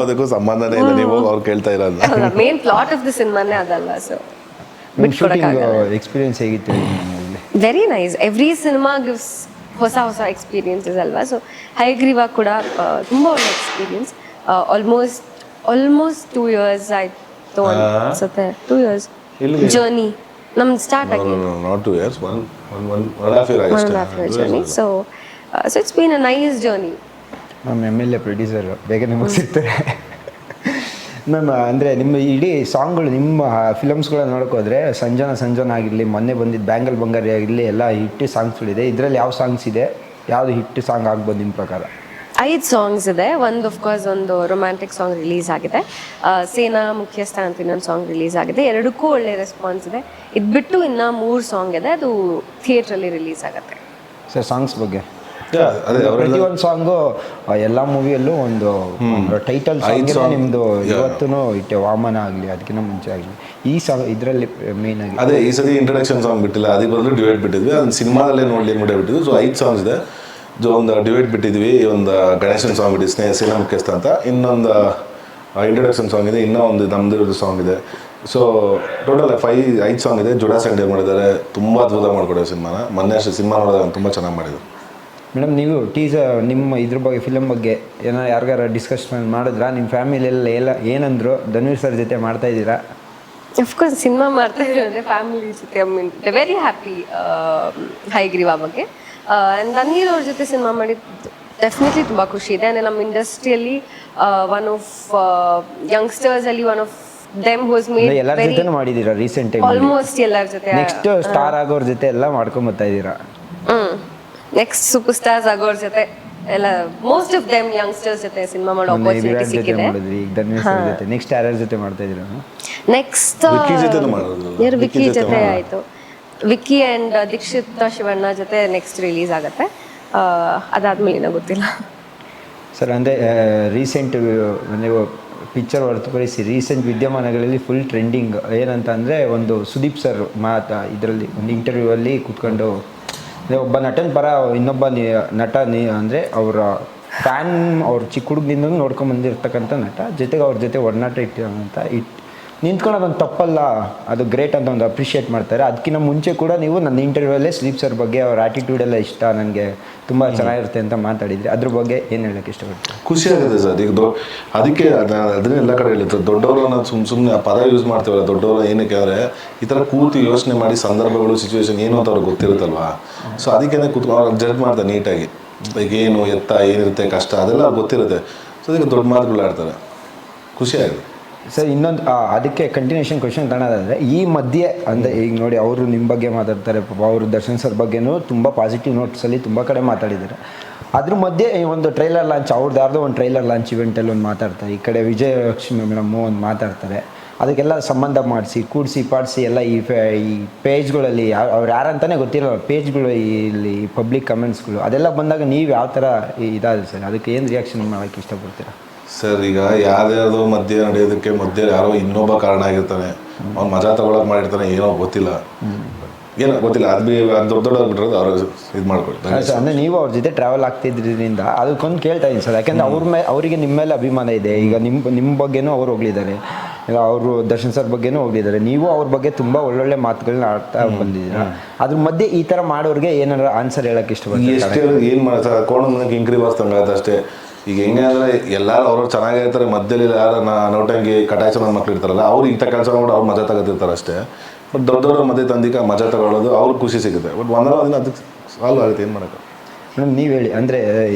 ಅದಕ್ಕೂ ಸಂಬಂಧನೇ ಇಲ್ಲ, ನೀವು ಅವ್ರು ಕೇಳ್ತಾ ಇರೋದು. ಮೇನ್ ಪ್ಲಾಟ್ ಆಫ್ ದಿ ಸಿನಿಮಾನೇ ಅದಲ್ಲ. ಸೊ ಶೂಟಿಂಗ್ ಎಕ್ಸ್ಪೀರಿಯನ್ಸ್ ಹೇಗಿತ್ತು? Very nice. Every cinema gives ಹೊಸ ಎಕ್ಸ್ಪೀರಿಯನ್ಸಸ್ ಅಲ್ವಾ. ಸೊ ಹಯಗ್ರೀವ ಕೂಡ ತುಂಬ ಒಳ್ಳೆ ಎಕ್ಸ್ಪೀರಿಯನ್ಸ್. ಆಲ್ಮೋಸ್ಟ್ 2 years ಆಯ್ತು ಅನ್ಸುತ್ತೆ. 2 years ಜರ್ನಿ ನಮ್ದು ಸ್ಟಾರ್ಟ್ ಆಗಿದೆ. Not 2 years, 1.5 year journey. So it's been a nice journey. ನಮ್ಮ MLA ಪ್ರೊಡ್ಯೂಸರ್ ಬೇಗನೆ ಮುಗಿಸಿರ್ತಾರೆ ಮ್ಯಾಮ್. ಅಂದರೆ ನಿಮ್ಮ ಇಡೀ ಸಾಂಗ್ಗಳು, ನಿಮ್ಮ ಫಿಲಮ್ಸ್ಗಳನ್ನ ನೋಡೋಕೋದ್ರೆ ಸಂಜನ ಆಗಿರಲಿ, ಮೊನ್ನೆ ಬಂದಿದ್ದು ಬ್ಯಾಂಗಲ್ ಬಂಗಾರಿ ಆಗಿರಲಿ, ಎಲ್ಲ ಹಿಟ್ ಸಾಂಗ್ಸ್ಗಳಿದೆ. ಇದರಲ್ಲಿ ಯಾವ ಸಾಂಗ್ಸ್ ಇದೆ? ಯಾವುದು ಹಿಟ್ ಸಾಂಗ್ ಆಗ್ಬೋದು ನಿಮ್ಮ ಪ್ರಕಾರ? 5 ಸಾಂಗ್ಸ್ ಇದೆ. ಒಂದು ರೊಮ್ಯಾಂಟಿಕ್ ಸಾಂಗ್ ರಿಲೀಸ್ ಆಗಿದೆ, ಸೇನಾ ಮುಖ್ಯಸ್ಥ ಅಂತ ಇನ್ನೊಂದು ಸಾಂಗ್ ರಿಲೀಸ್ ಆಗಿದೆ. ಎರಡಕ್ಕೂ ಒಳ್ಳೆ ರೆಸ್ಪಾನ್ಸ್ ಇದೆ. ಇದು ಬಿಟ್ಟು ಇನ್ನು 3 ಸಾಂಗ್ ಇದೆ, ಅದು ಥಿಯೇಟ್ರಲ್ಲಿ ರಿಲೀಸ್ ಆಗುತ್ತೆ. ಸರ್ ಸಾಂಗ್ಸ್ ಬಗ್ಗೆ ಪ್ರತಿಯೊಂದು ಸಾಂಗು ಎಲ್ಲ ಮೂವಿಯಲ್ಲೂ ಒಂದು ಟೈಟಲ್ ಸಾಂಗ್ ನಿಮ್ಮದು ಇವತ್ತೂ ಇಟ್ಟೆ, ವಾಮನ ಆಗಲಿ ಅದಕ್ಕಿಂತ ಮುಂಚೆ ಆಗಲಿ. ಈ ಸಾಂಗ್ ಇದರಲ್ಲಿ ಮೇನ್ ಆಗಿ ಅದೇ ಈ ಸತಿ ಇಂಟ್ರಡಕ್ಷನ್ ಸಾಂಗ್ ಬಿಟ್ಟಿಲ್ಲ, ಅದಕ್ಕೆ ಬದಲು ಡಿವೈಡ್ ಬಿಟ್ಟಿದ್ವಿ. ಅದನ್ನ ಸಿನಿಮಾದಲ್ಲೇ ನೋಡಲಿ ಬಿಟ್ಟಿದ್ವಿ. ಸೊ 5 ಸಾಂಗ್ಸ್ ಇದೆ. ಒಂದು ಡಿವೈಡ್ ಬಿಟ್ಟಿದ್ವಿ, ಒಂದು ಗಣೇಶನ್ ಸಾಂಗ್ ಬಿಟ್ಟಿದ್ವಿ, ಸೇನಾ ಮುಖ್ಯಸ್ಥ ಅಂತ. ಇನ್ನೊಂದು ಇಂಟ್ರೊಡಕ್ಷನ್ ಸಾಂಗ್ ಇದೆ, ಇನ್ನೂ ಒಂದು ನಮ್ದಿರೋದು ಸಾಂಗ್ ಇದೆ. ಸೊ ಟೋಟಲ್ 5 ಸಾಂಗ್ ಇದೆ. ಜುಡಾ ಸಂಡೇ ಮಾಡಿದ್ದಾರೆ, ತುಂಬ ಅದ್ಭುತ ಮಾಡ್ಕೊಡೋ ಸಿನಿಮಾನ. ಮೊನ್ನೆ ಅಷ್ಟು ಸಿನಿಮಾ ನೋಡಿದಾಗ ತುಂಬ ಚೆನ್ನಾಗಿ ಮಾಡಿದ್ರು. ಮೇಡಮ್, ನೀವು ನಿಮ್ಮ ಇದ್ರ ಬಗ್ಗೆ ಫಿಲಮ್ ಬಗ್ಗೆ ಏನೋ ಯಾರಿಗಾರ ಡಿಸ್ಕಷನ್ ಮಾಡಿದ್ರಾ? ನಿಮ್ಮ ಫ್ಯಾಮಿಲಿಯಲ್ಲ ಏನಂದ್ರು? ಧನುಷ್ ಸರ್ ಜೊತೆ ಮಾಡ್ತಾ ಇದ್ದೀರಾ? ಅಫ್ಕೋರ್ಸ್ ಸಿನಿಮಾ ಮಾಡ್ತಾ ಇದ್ರು ಅಂದರೆ ಫ್ಯಾಮಿಲಿ ಜೊತೆ ವೆರಿ ಹ್ಯಾಪಿ ಹೈಗ್ರೀವ ಬಗ್ಗೆ. ನನಗೆ ಅವ್ರ ಜೊತೆ ಸಿನಿಮಾ ಮಾಡಿದ್ದು ಡೆಫಿನೆಟ್ಲಿ ತುಂಬ ಖುಷಿ ಇದೆ. ಅಂದರೆ ನಮ್ಮ ಇಂಡಸ್ಟ್ರಿಯಲ್ಲಿ ಒನ್ ಆಫ್ ಯಂಗ್ಸ್ಟರ್ಸ್ ಅಲ್ಲಿ one of them was made ಎಲ್ಲರ ಜೊತೆ ಮಾಡಿದ್ದೀರಾ ರೀಸೆಂಟ್ ಟೈಮ್? ಆಲ್ಮೋಸ್ಟ್ ಎಲ್ಲರ ಜೊತೆ. ನೆಕ್ಸ್ಟ್ ಸ್ಟಾರ್ ಆಗೋರ್ ಜೊತೆ ಎಲ್ಲ ಮಾಡ್ಕೊಂಡ್ ಬರ್ತಾ ಇದ್ದೀರಾ? ನೆಕ್ಸ್ಟ್ ಸೂಪರ್ ಸ್ಟಾರ್ಸ್ ಆಗೋರ್ ಜೊತೆ ಎಲ್ಲ ಮೋಸ್ಟ್ ಆಫ್ ದೆಮ್ ಯಂಗ್ಸ್ಟರ್ಸ್ ಜೊತೆ ಸಿನಿಮಾ ಮಾಡೋ ಆಪರ್ಚುನಿಟಿ ಸಿಕ್ಕಿದೆ. ನೆಕ್ಸ್ಟ್ ಯಾರ್ಯಾರ ಜೊತೆ ಮಾಡ್ತಾ ಇದ್ದೀರಾ? ನೆಕ್ಸ್ಟ್ ವಿಕ್ಕಿ ಜೊತೆನೂ ಮಾಡೋದು. ವಿಕ್ಕಿ ಜೊತೆ ಆಯಿತು. ವಿಕ್ಕಿ ಆ್ಯಂಡ್ ದೀಕ್ಷಿತ್ ಶಿವಣ್ಣ ಜೊತೆ ನೆಕ್ಸ್ಟ್ ರಿಲೀಸ್ ಆಗುತ್ತೆ. ಅದಾದ್ಮೇಲೆ ಏನೋ ಗೊತ್ತಿಲ್ಲ ಸರ್. ಅಂದರೆ ರೀಸೆಂಟ್ ನೀವು ಪಿಕ್ಚರ್ ಹೊರತುಪಡಿಸಿ ರೀಸೆಂಟ್ ವಿದ್ಯಮಾನಗಳಲ್ಲಿ ಫುಲ್ ಟ್ರೆಂಡಿಂಗ್ ಏನಂತ ಅಂದರೆ, ಒಂದು ಸುದೀಪ್ ಸರ್ ಇದರಲ್ಲಿ ಒಂದು ಇಂಟರ್ವ್ಯೂವಲ್ಲಿ ಕೂತ್ಕೊಂಡು ಒಬ್ಬ ನಟನ ಪರ ಇನ್ನೊಬ್ಬ ನಟ ಅಂದರೆ ಅವರ ಫ್ಯಾನ್, ಅವ್ರ ಚಿಕ್ಕ ಹುಡುಗದಿಂದ ನೋಡ್ಕೊಂಬಂದಿರ್ತಕ್ಕಂಥ ನಟ ಜೊತೆಗೆ ಅವ್ರ ಜೊತೆ ಒಡನಾಟ ನಿಂತ್ಕೊಳ್ಳೋದೊಂದು ತಪ್ಪಲ್ಲ, ಅದು ಗ್ರೇಟ್ ಅಂತ ಒಂದು ಅಪ್ರಿಷಿಯೇಟ್ ಮಾಡ್ತಾರೆ. ಅದಕ್ಕಿಂತ ಮುಂಚೆ ಕೂಡ ನೀವು ನನ್ನ ಇಂಟರ್ವ್ಯೂವಲ್ಲೇ ಸುದೀಪ್ ಸರ್ ಬಗ್ಗೆ ಅವ್ರ ಆ್ಯಟಿಟ್ಯೂಡ್ ಎಲ್ಲ ಇಷ್ಟ, ನನಗೆ ತುಂಬ ಚೆನ್ನಾಗಿರುತ್ತೆ ಅಂತ ಮಾತಾಡಿದ್ರಿ. ಅದ್ರ ಬಗ್ಗೆ ಏನು ಹೇಳೋಕ್ಕೆ ಇಷ್ಟಪಡ್ತೀನಿ? ಖುಷಿ ಆಗುತ್ತೆ ಸರ್. ಈಗ ಅದಕ್ಕೆ ಅದನ್ನೇ ಎಲ್ಲ ಕಡೆ ಹೇಳಿದ್ರು, ದೊಡ್ಡವರು ನಾವು ಸುಮ್ಮನೆ ಆ ಪದ ಯೂಸ್ ಮಾಡ್ತೀವಲ್ಲ, ದೊಡ್ಡವರು ಏನಕ್ಕೆ ಅಂದರೆ ಈ ಥರ ಕೂತು ಯೋಚನೆ ಮಾಡಿ ಸಂದರ್ಭಗಳು ಸಿಚುವೇಶನ್ ಏನು ಅಂತ ಅವ್ರಿಗೆ ಗೊತ್ತಿರುತ್ತಲ್ವಾ. ಸೊ ಅದಕ್ಕೇ ಕೂತ್ಕೊಂಡು ಜಡ್ಜ್ ಮಾಡ್ತಾರೆ ನೀಟಾಗಿ, ಈಗ ಏನು ಎತ್ತ ಏನಿರುತ್ತೆ ಕಷ್ಟ ಅದೆಲ್ಲ ಅವ್ರಿಗೆ ಗೊತ್ತಿರುತ್ತೆ. ಸೊ ಅದಕ್ಕೆ ದೊಡ್ಡ ಮಾತುಗಳು ಆಡ್ತಾರೆ, ಖುಷಿ ಆಗುತ್ತೆ ಸರ್. ಇನ್ನೊಂದು ಅದಕ್ಕೆ ಕಂಟಿನ್ಯೂಷನ್ ಕ್ವಶನ್ ತಗೊಳ್ಳೋದಾದರೆ, ಈ ಮಧ್ಯೆ ಅಂದರೆ ಈಗ ನೋಡಿ ಅವರು ನಿಮ್ಮ ಬಗ್ಗೆ ಮಾತಾಡ್ತಾರೆ, ಅವರು ದರ್ಶನ್ ಸರ್ ಬಗ್ಗೆನೂ ತುಂಬ ಪಾಸಿಟಿವ್ ನೋಟ್ಸಲ್ಲಿ ತುಂಬ ಕಡೆ ಮಾತಾಡಿದ್ದಾರೆ. ಅದ್ರ ಮಧ್ಯೆ ಒಂದು ಟ್ರೈಲರ್ ಲಾಂಚ್, ಅವ್ರದ್ದು ಯಾರ್ದೋ ಒಂದು ಟ್ರೈಲರ್ ಲಾಂಚ್ ಇವೆಂಟಲ್ಲಿ ಒಂದು ಮಾತಾಡ್ತಾರೆ, ಈ ಕಡೆ ವಿಜಯಲಕ್ಷ್ಮಿ ಮೇಡಮ್ಮು ಒಂದು ಮಾತಾಡ್ತಾರೆ. ಅದಕ್ಕೆಲ್ಲ ಸಂಬಂಧ ಮಾಡಿಸಿ ಕೂಡಿಸಿ ಪಾಡಿಸಿ ಎಲ್ಲ ಈ ಪೇಜ್ಗಳಲ್ಲಿ ಅವ್ರು ಯಾರಂತಾನೆ ಗೊತ್ತಿಲ್ಲ, ಪೇಜ್ಗಳು ಇಲ್ಲಿ ಪಬ್ಲಿಕ್ ಕಮೆಂಟ್ಸ್ಗಳು ಅದೆಲ್ಲ ಬಂದಾಗ ನೀವು ಯಾವ ಥರ ಇದಾದ್ರೆ ಸರ್, ಅದಕ್ಕೆ ಏನು ರಿಯಾಕ್ಷನ್ ಮಾಡೋಕ್ಕೆ ಇಷ್ಟಪಡ್ತೀರಾ? ಸರ್, ಈಗ ಯಾವ್ದಾವುದೋ ಮಧ್ಯೆ ನಡೆಯೋದಕ್ಕೆ ಮಧ್ಯೆ ಯಾರೋ ಇನ್ನೊಬ್ಬ ಕಾರಣ ಆಗಿರ್ತಾನೆ, ಅವ್ನು ಮಜಾ ತಗೊಳಕ್ ಮಾಡಿರ್ತಾನೆ, ಏನೋ ಗೊತ್ತಿಲ್ಲ ಅದು ದೊಡ್ಡ ಬಿಟ್ಟಿರೋದು ಅವ್ರು ಇದು ಮಾಡ್ಕೊಳ್ಳಿ. ಅಂದರೆ ನೀವು ಅವ್ರ ಜೊತೆ ಟ್ರಾವೆಲ್ ಆಗ್ತಿದ್ರಿಂದ ಅದಕ್ಕೊಂದು ಕೇಳ್ತಾ ಇದ್ದೀನಿ ಸರ್. ಯಾಕೆಂದರೆ ಅವರಿಗೆ ನಿಮ್ಮ ಮೇಲೆ ಅಭಿಮಾನ ಇದೆ. ಈಗ ನಿಮ್ಮ ಬಗ್ಗೆನೂ ಅವ್ರು ಹೋಗ್ಲಿದ್ದಾರೆ, ಈಗ ಅವರು ದರ್ಶನ್ ಸರ್ ಬಗ್ಗೆನೂ ಹೋಗ್ಲಿದ್ದಾರೆ, ನೀವು ಅವ್ರ ಬಗ್ಗೆ ತುಂಬ ಒಳ್ಳೊಳ್ಳೆ ಮಾತುಗಳನ್ನ ಆಡ್ತಾ ಬಂದಿದ್ದೀರಾ. ಅದ್ರ ಮಧ್ಯೆ ಈ ಥರ ಮಾಡೋರಿಗೆ ಏನಾದ್ರು ಆನ್ಸರ್ ಹೇಳೋಕ್ಕೆ ಇಷ್ಟಪಡ್ತೀನಿ? ಎಷ್ಟೇ ಏನು ಮಾಡ್ತಾರೆ ಕೋಣಕ್ಕೆ ಇಂಕ್ರಿ ಬರ್ಸ್ತಂಗಾಯ್ತು ಅಷ್ಟೇ. ಈಗ ಹೆಂಗೆ ಅಂದರೆ ಎಲ್ಲರೂ ಅವ್ರವ್ರು ಚೆನ್ನಾಗಿರ್ತಾರೆ, ಮಧ್ಯದಲ್ಲಿ ಯಾರು ನೋಟಂಗಿ ಕಟಾಯಿಸೋ ನನ್ನ ಮಕ್ಳು ಇರ್ತಾರಲ್ಲ, ಅವ್ರು ಇಂಥ ಕೆಲಸ ಮಾಡಿ ಅವ್ರು ಮಜಾ ತಗೋತಿರ್ತಾರೆ ಅಷ್ಟೇ. ಬಟ್ ದೊಡ್ಡವ್ರ ಮಧ್ಯೆ ತಂದಿಕ ಮಜಾ ತಗೊಳ್ಳೋದು ಅವ್ರಿಗೆ ಖುಷಿ ಸಿಗುತ್ತೆ. ಬಟ್ ಒಂದಲ್ಲ ದಿನ ಅದಕ್ಕೆ ಸಾಲ್ವ್ ಆಗುತ್ತೆ, ಏನು ಮಾಡೋಕ್ಕೆ. ಮೇಡಮ್, ನೀವು ಹೇಳಿ, ಅಂದರೆ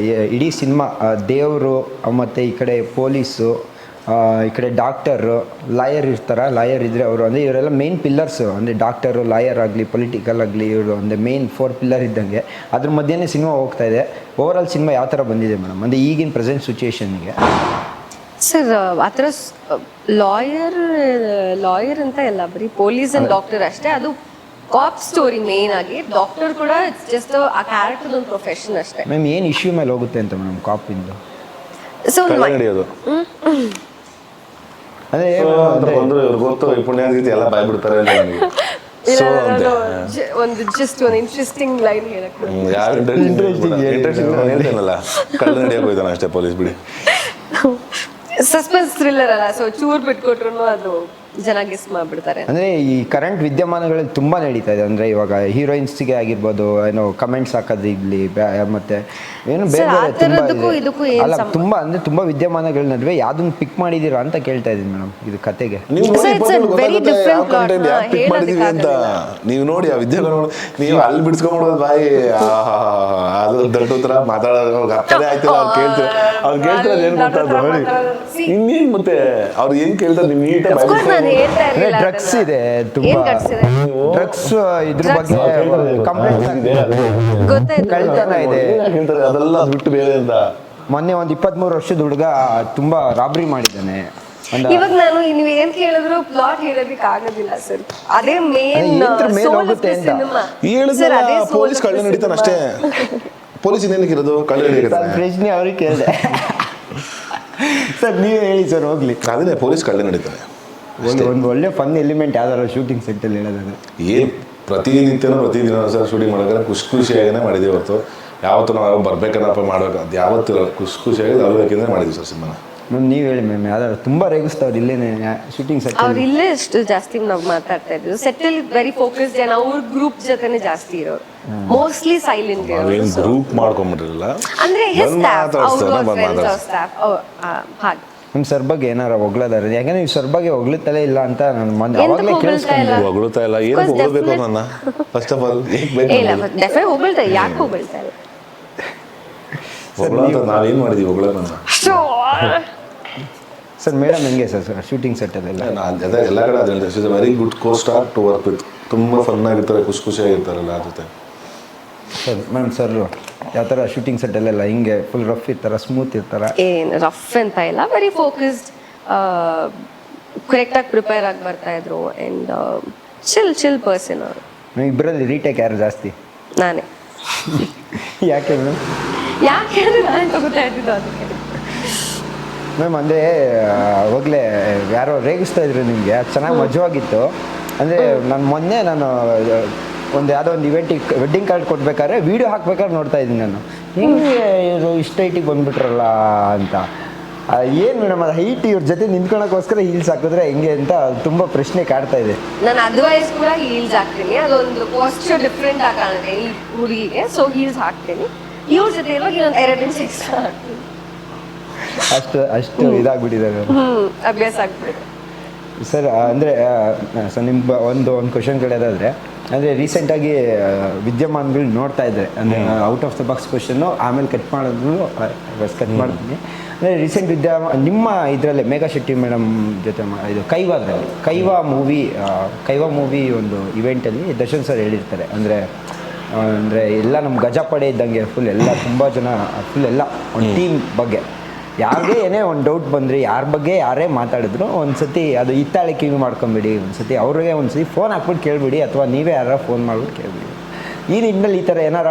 ಇಡೀ ಸಿನಿಮಾ ದೇವರು ಮತ್ತು ಈ ಕಡೆ ಪೊಲೀಸು, ಈ ಕಡೆ ಡಾಕ್ಟರು, ಲಾಯರ್ ಇರ್ತಾರೆ, ಲಾಯರ್ ಇದ್ದರೆ ಅವರು ಅಂದರೆ ಇವರೆಲ್ಲ ಮೇನ್ ಪಿಲ್ಲರ್ಸು. ಅಂದರೆ ಡಾಕ್ಟರು, ಲಾಯರ್ ಆಗಲಿ, ಪೊಲಿಟಿಕಲ್ ಆಗಲಿ, ಇವರು ಅಂದರೆ ಮೇನ್ 4 ಪಿಲ್ಲರ್ ಇದ್ದಂಗೆ. ಅದ್ರ ಮಧ್ಯೆ ಸಿನಿಮಾ ಹೋಗ್ತಾ ಇದೆ. ಓವರಾಲ್ ಸಿನಿಮಾ ಯಾವ ಥರ ಬಂದಿದೆ ಮೇಡಮ್, ಅಂದರೆ ಈಗಿನ ಪ್ರೆಸೆಂಟ್ ಸಿಚುಯೇಷನ್ಗೆ? ಸರ್, ಆ ಥರ ಲಾಯರ್ ಅಂತ ಎಲ್ಲ ಬರೀ ಪೊಲೀಸ್ ಆ್ಯಂಡ್ ಡಾಕ್ಟರ್ ಅಷ್ಟೇ. ಅದು ಕಾಪ್ ಸ್ಟೋರಿ ಮೇನ್ ಆಗಿ. ಡಾಕ್ಟರ್ ಕೂಡ ಜಸ್ಟ್ ಆ ಕ್ಯಾರೆಕ್ಟರ್ ಒಂದು ಪ್ರೊಫೆಷನ್ ಅಷ್ಟೇ. ಮ್ಯಾಮ್, ಏನು ಇಶ್ಯೂ ಮೇಲೆ ಹೋಗುತ್ತೆ ಅಂತ ಮೇಡಮ್ ಕಾಪಿಂದು? ಸೊ ನಡೆಯೋದು ಅದೇ ಬಂದ್ರೆ ಗೊತ್ತು, ಈ ಪುಣ್ಯಾಗೀತಿ ಎಲ್ಲ ಬಾಯ್ಬಿಡ್ತಾರೆ ಅಂತ ನನಗೆ. ಒಂದು ಜಸ್ಟ್ ಒಂದು ಇಂಟ್ರೆಸ್ಟಿಂಗ್ ಲೈನ್ ಹೇಳಕ್ಕೆ ಯಾರು ಇಂಟ್ರೆಸ್ಟಿಂಗ್ ಹೇಳ್ತೇನಲ್ಲ, ಕಳ್ಳ ನಡೆಯಕ್ಕೆ ಹೋಯ್ತಾನೆ ಅಷ್ಟೇ ಪೊಲೀಸ್ ಬಿಡಿ. ಸಸ್ಪೆನ್ಸ್ ಥ್ರಿಲ್ಲರ್ ಅಲ್ಲ, ಸೊ ಚೂರ್ ಬಿಟ್ಕೊಟ್ರು ಅದು ಜನ ಗೆಸ್ ಮಾಡ್ಬಿಡ್ತಾರೆ. ಅಂದರೆ ಈ ಕರೆಂಟ್ ವಿದ್ಯಮಾನಗಳಲ್ಲಿ ತುಂಬ ನಡೀತಾ ಇದೆ. ಅಂದರೆ ಇವಾಗ ಹೀರೋಯಿನ್ಸ್ಗೆ ಆಗಿರ್ಬೋದು, ಏನೋ ಕಮೆಂಟ್ಸ್ ಹಾಕೋದು ಇಲ್ಲಿ, ಮತ್ತು ಏನು ಬೇರೆ ಅಲ್ಲ, ತುಂಬ ಅಂದರೆ ತುಂಬ ವಿದ್ಯಮಾನಗಳ ನಡುವೆ ಯಾವುದನ್ನು ಪಿಕ್ ಮಾಡಿದ್ದೀರಾ ಅಂತ ಕೇಳ್ತಾ ಇದ್ದೀನಿ ಮೇಡಮ್ ಇದು ಕತೆಗೆ. ನೀವು ನೋಡಿ ಆ ವಿದ್ಯಮಾನ ನೀವು ಅಲ್ಲಿ ಬಿಡಿಸ್ಕೊಂಡ್ಬಿಡೋದು ಬಾಯಿ, ಅದು ದೊಡ್ಡ ಉತ್ತರ ಮಾತಾಡೋದು ಅರ್ಥನೇ ಆಯ್ತಿಲ್ಲ. ಅವ್ರು ಕೇಳ್ತಾರೆ ಏನು ಮಾತಾಡೋದು ನೋಡಿ, ಇನ್ನೇನು ಮತ್ತೆ ಅವ್ರು ಏನು ಕೇಳ್ತಾರೆ ನೀವು ನೀಟಾಗಿ. ಡ್ರಗ್ಸ್ ಇದೆ, ತುಂಬಾ ಡ್ರಗ್ಸ್ ಇದ್ರ ಬಗ್ಗೆ ಕಳ್ತನ ಇದೆ, ಅದೆಲ್ಲ ಬಿಟ್ಟು ಬೇರೆ ಅಂತ. ಮೊನ್ನೆ ಒಂದು 23 ವರ್ಷದ ಹುಡುಗ ತುಂಬಾ ರಾಬ್ರಿ ಮಾಡಿದ್ದಾನೆ. ಇವಾಗ ನಾನು ನೀವು ಏನ್ ಕೇಳಿದ್ರು ಪ್ಲಾಟ್ ಹೇಳೋದಕ್ಕೆ ಆಗೋದಿಲ್ಲ ಸರ್. ಅದೇ ಮೇನ್ ಹೋಗುತ್ತೆ ಅಂತ ಹೇಳಿದ್ರೆ ಪೊಲೀಸ್ ಕಳ್ಳ ನಡೀತಾನೆ ಅಷ್ಟೇ. ಪೊಲೀಸ್ ಇನ್ನೇನಕ್ಕೆ ಇರೋದು, ಕಳ್ಳ ನಡೀತಾರೆ. ಪ್ರಶ್ನೆ ಅವ್ರಿಗೆ ಕೇಳಿದೆ ಸರ್, ನೀವೇ ಹೇಳಿ ಸರ್ ಹೋಗ್ಲಿ. ಅದನ್ನೇ ಪೊಲೀಸ್ ಕಳ್ಳ ನಡೀತಾನೆ. ಒಂದು ಒಳ್ಳೆ ಫನ್ ಎಲಿಮೆಂಟ್ ಯಾವ್ದಾರ ಶೂಟಿಂಗ್ ಸೆಟ್ಟಲ್ಲಿ ಹೇಳೋದಾದ್ರೆ ಏನು ಪ್ರತಿದಿನ ಸರ್ ಶೂಟಿಂಗ್ ಮಾಡೋಕೆ ಖುಷಿಯಾಗೇ ಮಾಡಿದ್ದೀವಿ ಹೊರತು ಯಾವತ್ತು ನಾವು ಬರ್ಬೇಕನ್ನಪ್ಪ ಮಾಡ್ಬೇಕು ಅದು ಯಾವತ್ತು ಖುಷಿಯಾಗಿ ಅಲ್ಬೇಕೆಂದ್ರೆ ಮಾಡಿದ್ವಿ ಸರ್ ಸಿನಿಮಾನ. ಮ್ಯಾಮ್ ನೀವು ಹೇಳಿ ಮ್ಯಾಮ್ ಯಾವ್ದಾದ್ರು ತುಂಬ ರೇಗಿಸ್ತಾವ್ರು ಇಲ್ಲೇನೆ ಶೂಟಿಂಗ್ ಸೆಟ್ ಅವ್ರು ಇಲ್ಲೇ ಅಷ್ಟು ಜಾಸ್ತಿ ನಾವು ಮಾತಾಡ್ತಾ ಇದ್ವಿ. ಸೆಟಲ್ ವೆರಿ ಫೋಕಸ್ಡ್ ಜನ, ಅವ್ರ ಗ್ರೂಪ್ ಜೊತೆನೆ ಜಾಸ್ತಿ ಇರೋರು, ಮೋಸ್ಟ್ಲಿ ಸೈಲೆಂಟ್ ಇರೋರು. ನಾವೇನು ಗ್ರೂಪ್ ಮಾಡ್ಕೊಂಬಿಟ್ಟಿರಲಿಲ್ಲ, ಅಂದ್ರೆ his ಬಂದ್ staff, ಮಾತಾಡ್ಸ್ತಾರೆ, ಅವ್ರ ಬಂದ್ friends, ಅವ್ರ ಮಾತಾಡ್ಸ್ತಾರೆ. staff, ಹಾಗೆ. ನಿಮ್ಮ ಸರ್ ಬಗ್ಗೆ ಏನಾರ ಹೊಗಳದಾರೆ? ಯಾಕಂದ್ರೆ ನೀವು ಸರ್ ಬಗ್ಗೆ ಹೊಗಳುತ್ತಲೇ ಇಲ್ಲ ಅಂತ ನಾನು ಎಂತ ಅವಾಗಲೇ ಹೊಗಳ್ತಾ ಕೇಳಿಸ್ಕೊಂಡೆ. ಇಲ್ಲ? ಹೊಗಳುತ್ತಾ ಇಲ್ಲ, ಏನು Because ಹೊಗಳ್ಬೇಕು definite- ನನ್ನ ಫಸ್ಟ್ ಆಫ್ ಆಲ್ ಹೇಗೆ ಬೇಕು ಇಲ್ಲ ಡೆಫಿನೆಟ್ ಹೋಗ್ಬಳ್ತಾ, ಯಾಕೆ ಹೋಗ್ಬಳ್ತಾ ಇಲ್ಲ? ಹೊಗಳ ಅಂತ ನಾವೇನು ಮಾಡಿದೀವಿ ಹೊಗಳನ್ನ? ಸರ್ ಮೇಡಮ್ ಹೆಂಗೆ ಸರ್ ಶೂಟಿಂಗ್ ಸೆಟ್ಟಲ್ಲೆಲ್ಲ? ನಾನು ಅದೇ ಎಲ್ಲ ಕಡೆ ಅದು ಹೇಳಿದೆ, is a very good co star to work with. ತುಂಬ ಫನ್ ಆಗಿರ್ತಾರೆ, ಖುಷಿಯಾಗಿರ್ತಾರಲ್ಲ ಆ ಜೊತೆ. ಸರ್ ಮ್ಯಾಮ್ ಸರ್ ಯಾವ ಥರ ಶೂಟಿಂಗ್ ಸೆಟ್ಟಲ್ಲೆಲ್ಲ ಹಿಂಗೆ ಫುಲ್ ರಫ್ ಇರ್ತಾರ, ಸ್ಮೂತ್ ಇರ್ತಾರ? ಏನು ರಫ್ ಅಂತ ಇಲ್ಲ, ವೆರಿ ಫೋಕಸ್ಡ್, ಕರೆಕ್ಟಾಗಿ ಪ್ರಿಪೇರ್ ಆಗಿ ಬರ್ತಾ ಇದ್ರು. ಆ್ಯಂಡ್ ಚಿಲ್ ಪರ್ಸನ್ ಅವರು. ನೀವು ಇಬ್ಬರಲ್ಲಿ ರೀಟೇಕ್ ಯಾರು ಜಾಸ್ತಿ? ನಾನೇ. ಯಾಕೆ ಮ್ಯಾಮ್? ಯಾಕೆ ಅಂದರೆ ನಾನು ತಗೋತಾ ಇದ್ದಿದ್ದು ಅದಕ್ಕೆ. ಮ್ಯಾಮ್ ಅಂದರೆ ಅವಾಗಲೇ ಯಾರೋ ರೇಗಿಸ್ತಾ ಇದ್ರು ನಿಮಗೆ, ಅದು ಚೆನ್ನಾಗಿ ಮಜವಾಗಿತ್ತು. ಅಂದರೆ ನಾನು ಒಂದು ಯಾವುದೋ ಒಂದು ಇವೆಂಟಿಗೆ ವೆಡ್ಡಿಂಗ್ ಕಾರ್ಡ್ ಕೊಡ್ಬೇಕಾದ್ರೆ ವೀಡಿಯೋ ಹಾಕ್ಬೇಕಾದ್ರೆ ನೋಡ್ತಾ ಇದ್ದೀನಿ ನಾನು, ಹಿಂಗೆ ಇವರು ಇಷ್ಟು ಹೈಟಿಗೆ ಬಂದುಬಿಟ್ರಲ್ಲ ಅಂತ. ಏನು ಮೇಡಮ್ ಅದು ಹೈಟ್ ಇವ್ರ ಜೊತೆ ನಿಂತ್ಕೊಳ್ಳೋಕ್ಕೋಸ್ಕರ ಹೀಲ್ಸ್ ಹಾಕಿದ್ರೆ ಹೆಂಗೆ ಅಂತ ತುಂಬ ಪ್ರಶ್ನೆ ಕಾಡ್ತಾ ಇದೆ. ನಾನು ಅದ್ವೈಸ್ ಕೂಡ ಹೀಲ್ಸ್ ಹಾಕ್ತೀನಿ, ಅದೊಂದು ಪಾಸ್ಚರ್ ಡಿಫ್ರೆಂಟ್ ಆಗಿ ಕಾಣುತ್ತೆ ಈ ಹುಡುಗಿಗೆ, ಸೊ ಹೀಲ್ಸ್ ಹಾಕ್ತೀನಿ. ಇವ್ರ ಜೊತೆ ಇರುವಾಗ ಇನ್ನೊಂದು 2 ಇಂಚ್ ಎಕ್ಸ್ಟ್ರಾ ಹಾಕ್ತೀನಿ. ಅಷ್ಟು ಇದಾಗ್ಬಿಟ್ಟಿದ್ದಾರೆ ಅಭ್ಯಾಸ ಆಗ್ಬಿಟ್ಟಿದೆ. ಸರ್. ಅಂದರೆ ಸರ್ ನಿಮ್ಮ ಒಂದು ಕ್ವಶನ್ ಕೇಳೋದಾದರೆ, ಅಂದರೆ ರೀಸೆಂಟಾಗಿ ವಿದ್ಯಮಾನಗಳು ನೋಡ್ತಾ ಇದ್ದರೆ, ಅಂದರೆ out of the box question ಆಮೇಲೆ ಕಟ್ ಮಾಡ್ತೀನಿ. ಅಂದರೆ ರೀಸೆಂಟ್ ನಿಮ್ಮ ಇದರಲ್ಲೇ ಮೇಘಾ ಶೆಟ್ಟಿ ಮೇಡಮ್ ಜೊತೆ ಇದು ಕೈವಾ ಮೂವಿ ಒಂದು ಇವೆಂಟಲ್ಲಿ ದರ್ಶನ್ ಸರ್ ಹೇಳಿರ್ತಾರೆ, ಅಂದರೆ ಎಲ್ಲ ನಮ್ಮ ಗಜಪಡೆ ಇದ್ದಂಗೆ ಫುಲ್ ಎಲ್ಲ ತುಂಬ ಜನ ಫುಲ್ ಎಲ್ಲ ಒಂದು ಟೀಮ್ ಬಗ್ಗೆ ಯಾರಿಗೆ ಏನೇ ಒಂದು ಡೌಟ್ ಬಂದರೆ ಯಾರ ಬಗ್ಗೆ ಯಾರೇ ಮಾತಾಡಿದ್ರು ಒಂದು ಸತಿ ಅದು ಹಿತ್ತಾಳೆ ಕಿವಿ ಮಾಡ್ಕೊಂಬಿಡಿ, ಒಂದು ಸತಿ ಅವ್ರಿಗೆ ಒಂದು ಸತಿ ಫೋನ್ ಹಾಕ್ಬಿಟ್ಟು ಕೇಳಿಬಿಡಿ, ಅಥವಾ ನೀವೇ ಯಾರು ಫೋನ್ ಮಾಡ್ಬಿಟ್ಟು ಕೇಳಿಬಿಡಿ. ಈ ನಿಟ್ಟಿನಲ್ಲಿ ಈ ಥರ ಏನಾರ